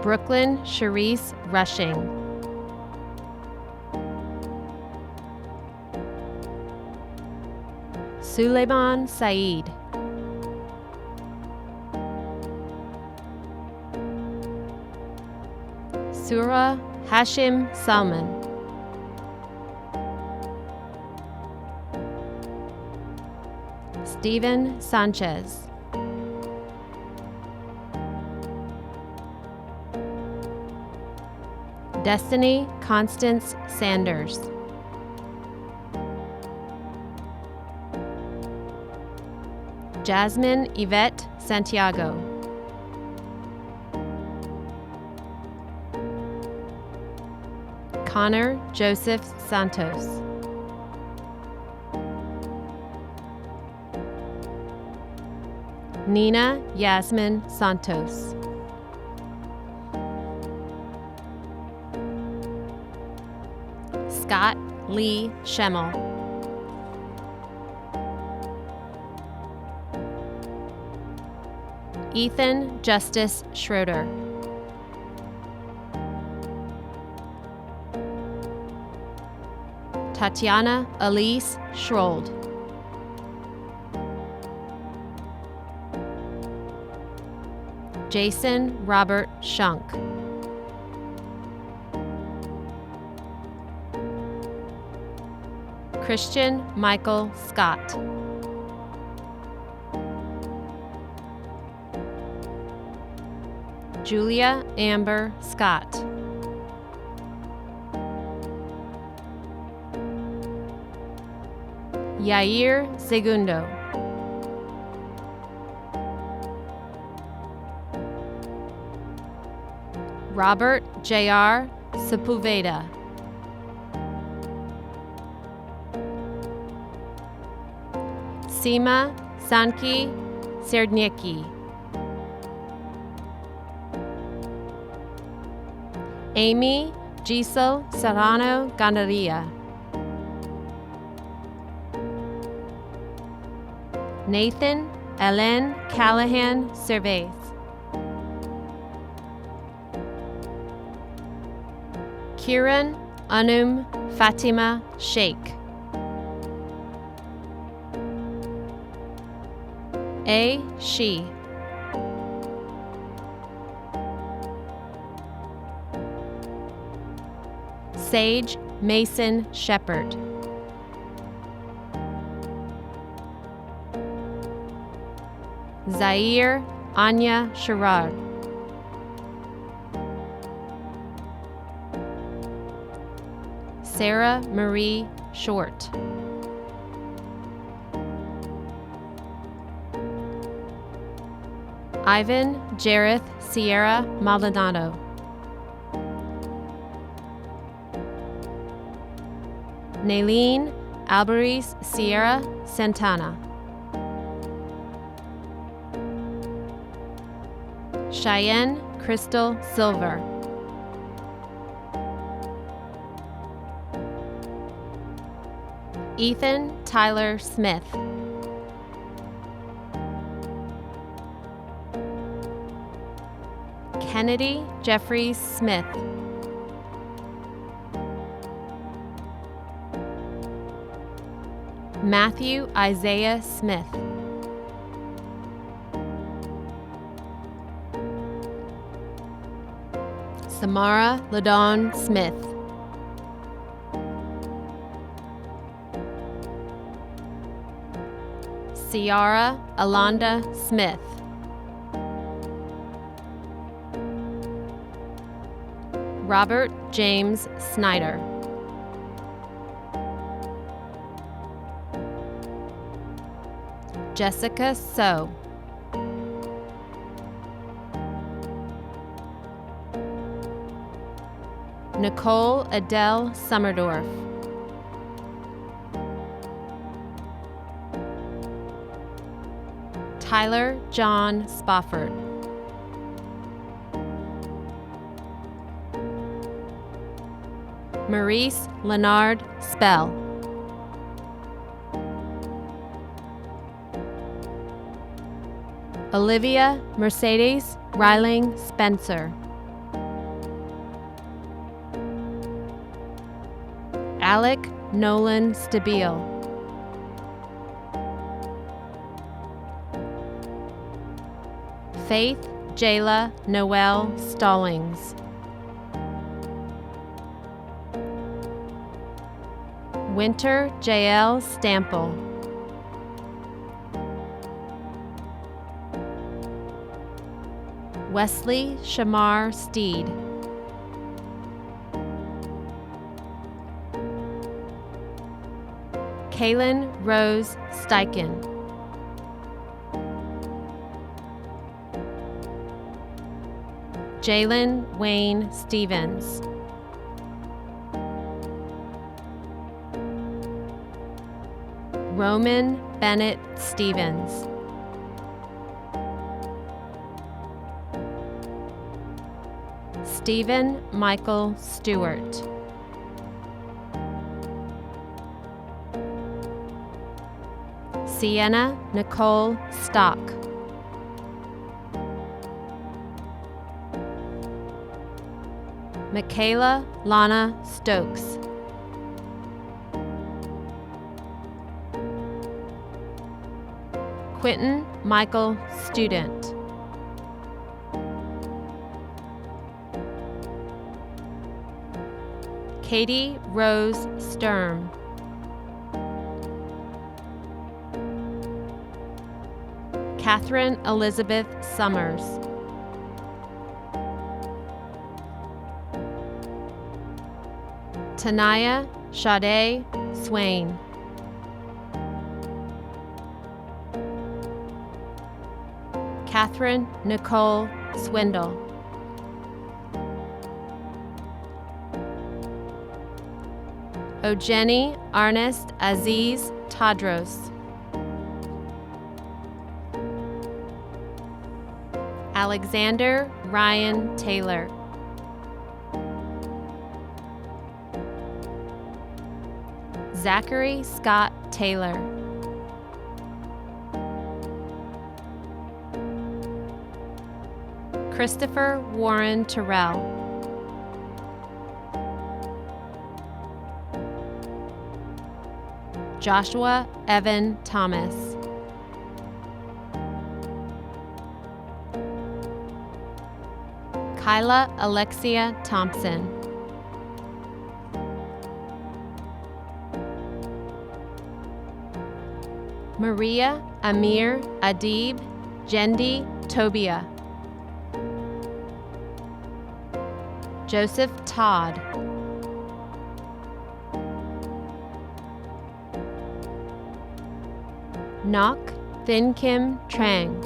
Brooklyn Charisse Rushing. Suleiman Saeed. Surah Hashim Salman. Steven Sanchez. Destiny Constance Sanders. Jasmine Yvette Santiago. Connor Joseph Santos. Nina Yasmin Santos. Scott Lee Schemmel. Ethan Justice Schroeder. Tatiana Elise Schrold. Jason Robert Shunk. Christian Michael Scott. Julia Amber Scott. Yair Segundo. Robert J.R. Sepulveda. Sima Sanki Serdnicki. Amy Gisel Serrano Gandaria. Nathan Ellen Callahan Cervez. Kiran Anum Fatima Sheikh. A. She. Sage Mason Shepherd. Zaire Anya Sherrard. Sarah Marie Short. Ivan Jareth Sierra Maldonado. Naleen Albaris Sierra Santana. Cheyenne Crystal Silver. Ethan Tyler Smith. Kennedy Jeffries Smith. Matthew Isaiah Smith. Samara Ladon Smith. Ciara Alonda Smith. Robert James Snyder. Jessica So. Nicole Adele Summerdorf. Tyler John Spofford. Maurice Leonard Spell. Olivia Mercedes Riling Spencer. Alec Nolan Stabile. Faith Jayla Noel Stallings. Winter J.L. Stample. Wesley Shamar Steed. Kaylin Rose Steichen. Jalen Wayne Stevens. Roman Bennett Stevens. Stephen Michael Stewart. Sienna Nicole Stock. Michaela Lana Stokes. Quentin Michael Student. Katie Rose Sturm. Catherine Elizabeth Summers. Tanaya Sade Swain. Catherine Nicole Swindle. Ogeni Arnest Aziz Tadros. Alexander Ryan Taylor. Zachary Scott Taylor. Christopher Warren Terrell. Joshua Evan Thomas. Kyla Alexia Thompson. Maria Amir Adib Jendi Tobia. Joseph Todd. Nok Thin Kim Trang.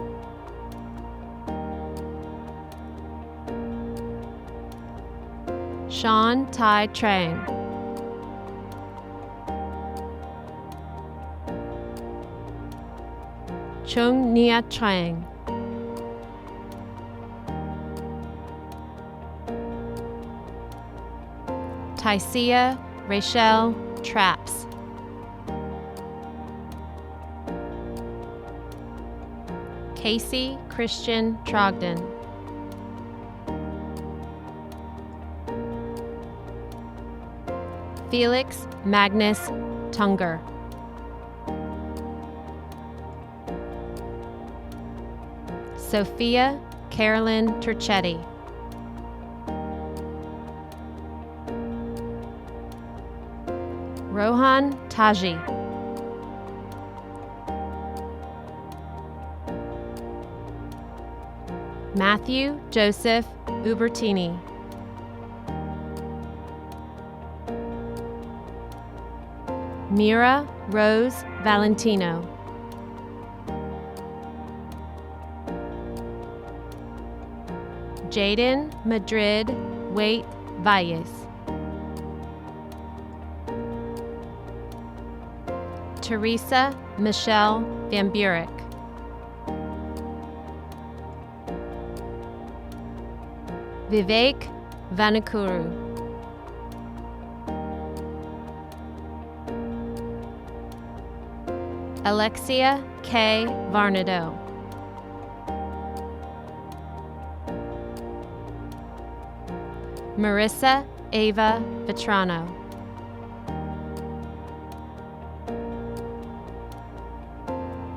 Sean Tai Trang. Chung Nia Trang. Tycia Rachel Traps. Casey Christian Trogdon. Felix Magnus Tunger. Sophia Carolyn Turchetti. Rohan Taji. Matthew Joseph Ubertini. Mira Rose Valentino. Jaden Madrid Wait Valles. Teresa Michelle Van Buren. Vivek Vanakuru. Alexia K. Varnado. Marissa Ava Vetrano.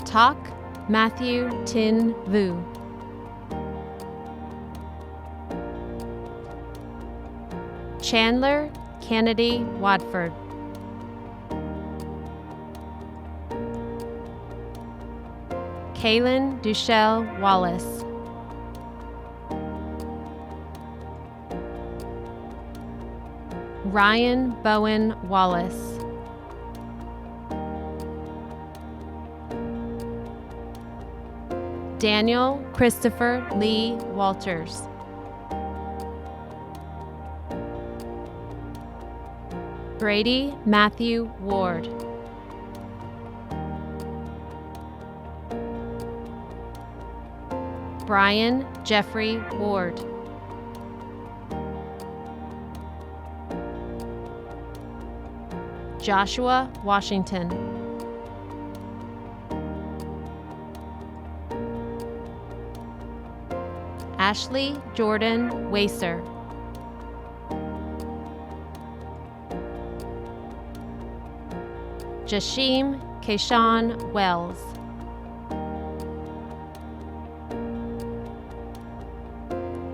Tak Matthew Tin Vu. Chandler Kennedy Wadford. Kaylin Duchelle Wallace. Ryan Bowen Wallace. Daniel Christopher Lee Walters. Brady Matthew Ward. Brian Jeffrey Ward. – Joshua Washington. Ashley Jordan Wacer. Jashim Kayshawn Wells.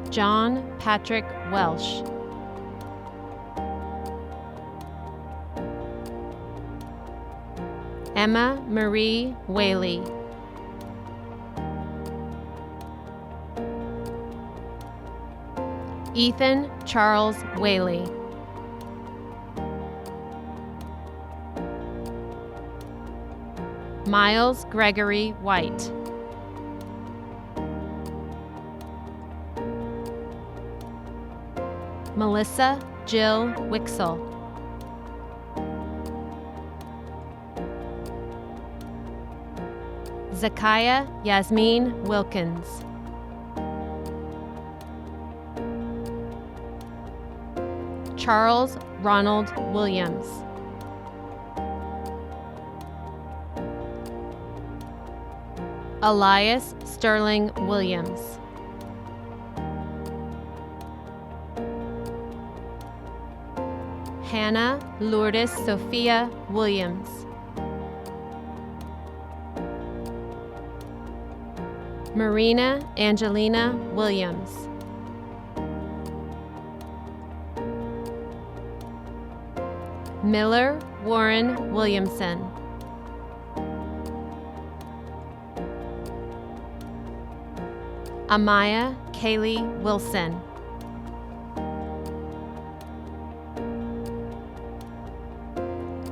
John Patrick Welsh. – Emma Marie Whaley. Ethan Charles Whaley. Miles Gregory White. Melissa Jill Wixel. Zakaya Yasmin Wilkins. Charles Ronald Williams. Elias Sterling Williams. Hannah Lourdes Sophia Williams. Marina Angelina Williams. Miller Warren Williamson. Amaya Kaylee Wilson.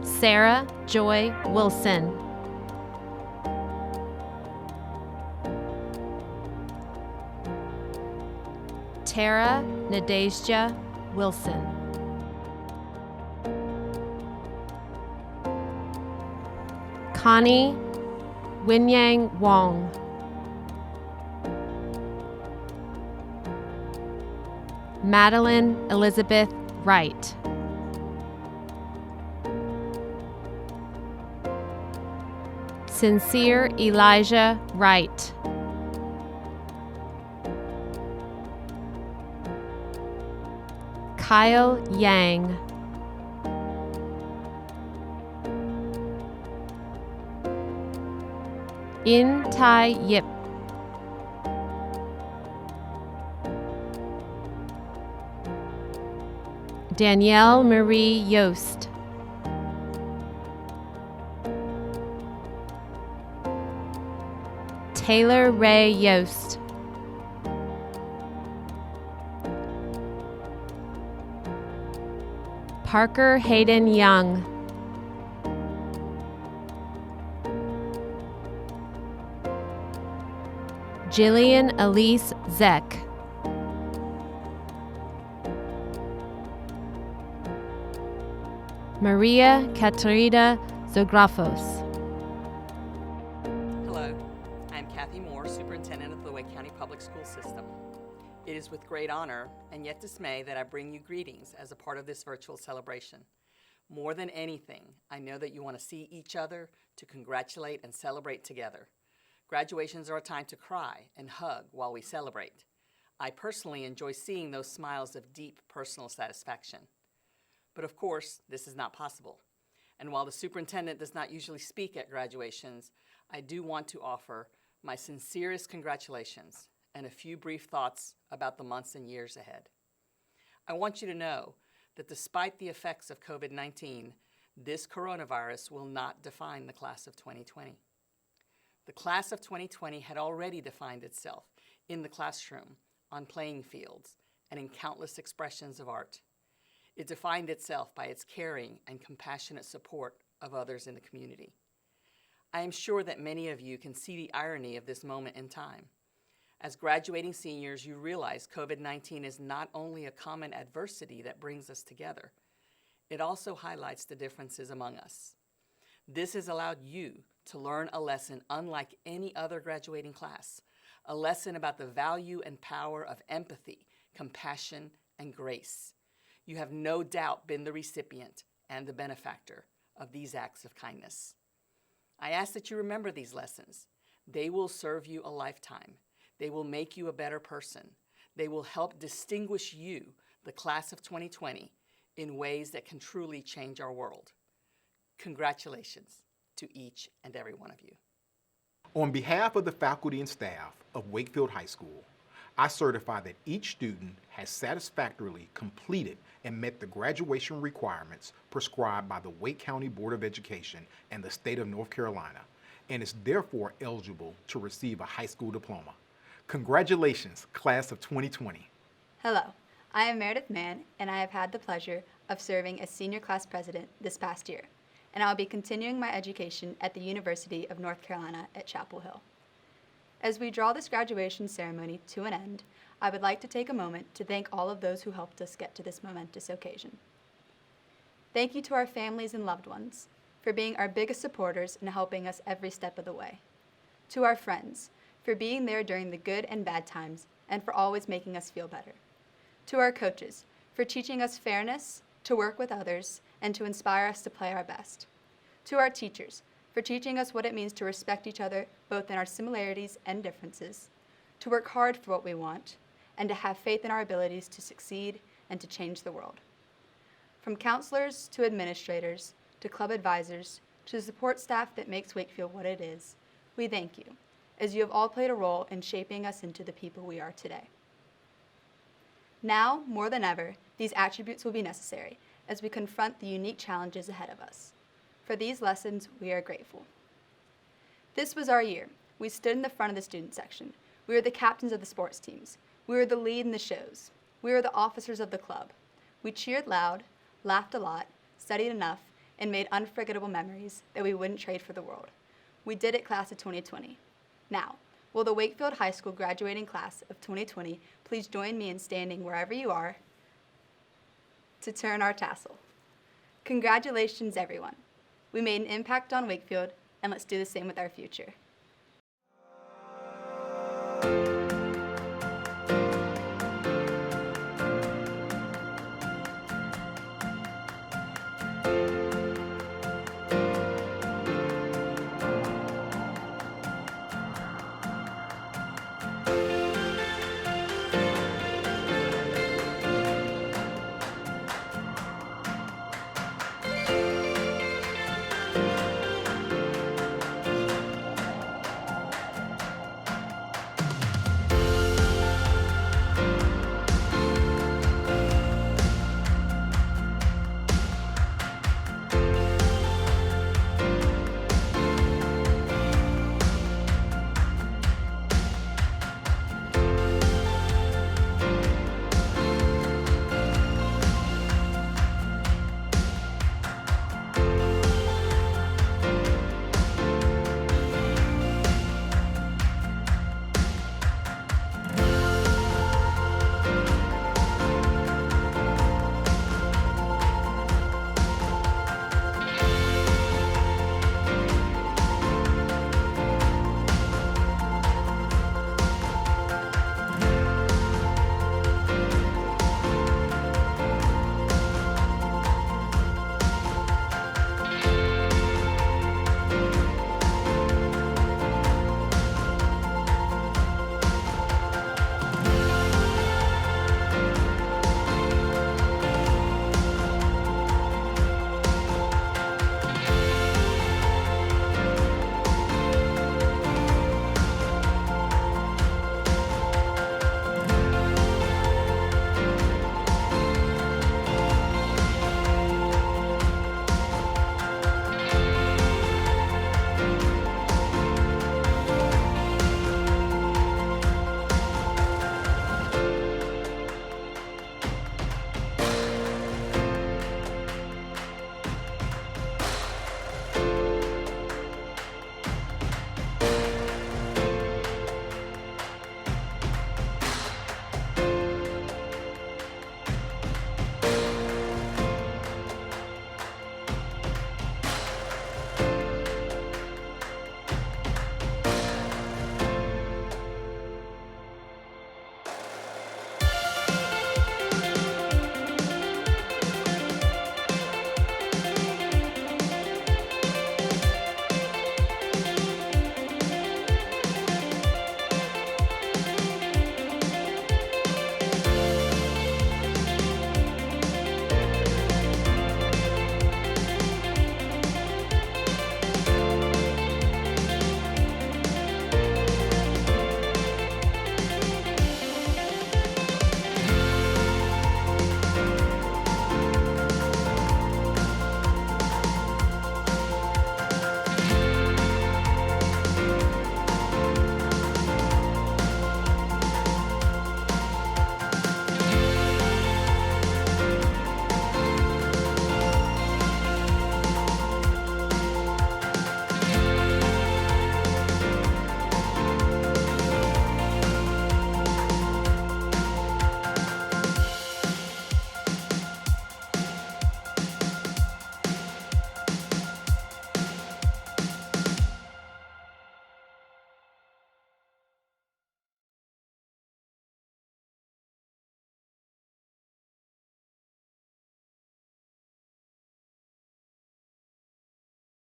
Sarah Joy Wilson. Tara Nadejda Wilson. Connie Winyang Wong. Madeline Elizabeth Wright. Sincere Elijah Wright. Kyle Yang. In Tai Yip. Danielle Marie Yost. Taylor Ray Yost. Parker Hayden Young. Jillian Elise Zeck. Maria Katerina Zografos. Hello, I'm Kathy Moore, Superintendent of the Wake County Public School System. It is with great honor and yet dismay that I bring you greetings as a part of this virtual celebration. More than anything, I know that you want to see each other, to congratulate and celebrate together. Graduations are a time to cry and hug while we celebrate. I personally enjoy seeing those smiles of deep personal satisfaction. But of course, this is not possible. And while the superintendent does not usually speak at graduations, I do want to offer my sincerest congratulations and a few brief thoughts about the months and years ahead. I want you to know that despite the effects of COVID-19, this coronavirus will not define the class of 2020. The class of 2020 had already defined itself in the classroom, on playing fields, and in countless expressions of art. It defined itself by its caring and compassionate support of others in the community. I am sure that many of you can see the irony of this moment in time. As graduating seniors, you realize COVID-19 is not only a common adversity that brings us together, it also highlights the differences among us. This has allowed you to learn a lesson unlike any other graduating class, a lesson about the value and power of empathy, compassion, and grace. You have no doubt been the recipient and the benefactor of these acts of kindness. I ask that you remember these lessons. They will serve you a lifetime. They will make you a better person. They will help distinguish you, the class of 2020, in ways that can truly change our world. Congratulations to each and every one of you. On behalf of the faculty and staff of Wakefield High School, I certify that each student has satisfactorily completed and met the graduation requirements prescribed by the Wake County Board of Education and the state of North Carolina, and is therefore eligible to receive a high school diploma. Congratulations, class of 2020. Hello, I am Meredith Mann, and I have had the pleasure of serving as senior class president this past year, and I will be continuing my education at the University of North Carolina at Chapel Hill. As we draw this graduation ceremony to an end, I would like to take a moment to thank all of those who helped us get to this momentous occasion. Thank you to our families and loved ones for being our biggest supporters and helping us every step of the way. To our friends for being there during the good and bad times and for always making us feel better. To our coaches for teaching us fairness, to work with others, and to inspire us to play our best. To our teachers for teaching us what it means to respect each other both in our similarities and differences, to work hard for what we want, and to have faith in our abilities to succeed and to change the world. From counselors to administrators to club advisors to the support staff that makes Wakefield what it is, we thank you, as you have all played a role in shaping us into the people we are today. Now, more than ever, these attributes will be necessary as we confront the unique challenges ahead of us. For these lessons, we are grateful. This was our year. We stood in the front of the student section. We were the captains of the sports teams. We were the lead in the shows. We were the officers of the club. We cheered loud, laughed a lot, studied enough, and made unforgettable memories that we wouldn't trade for the world. We did it, class of 2020. Now, will the Wakefield High School graduating class of 2020 please join me in standing wherever you are to turn our tassel. Congratulations, everyone. We made an impact on Wakefield, and let's do the same with our future.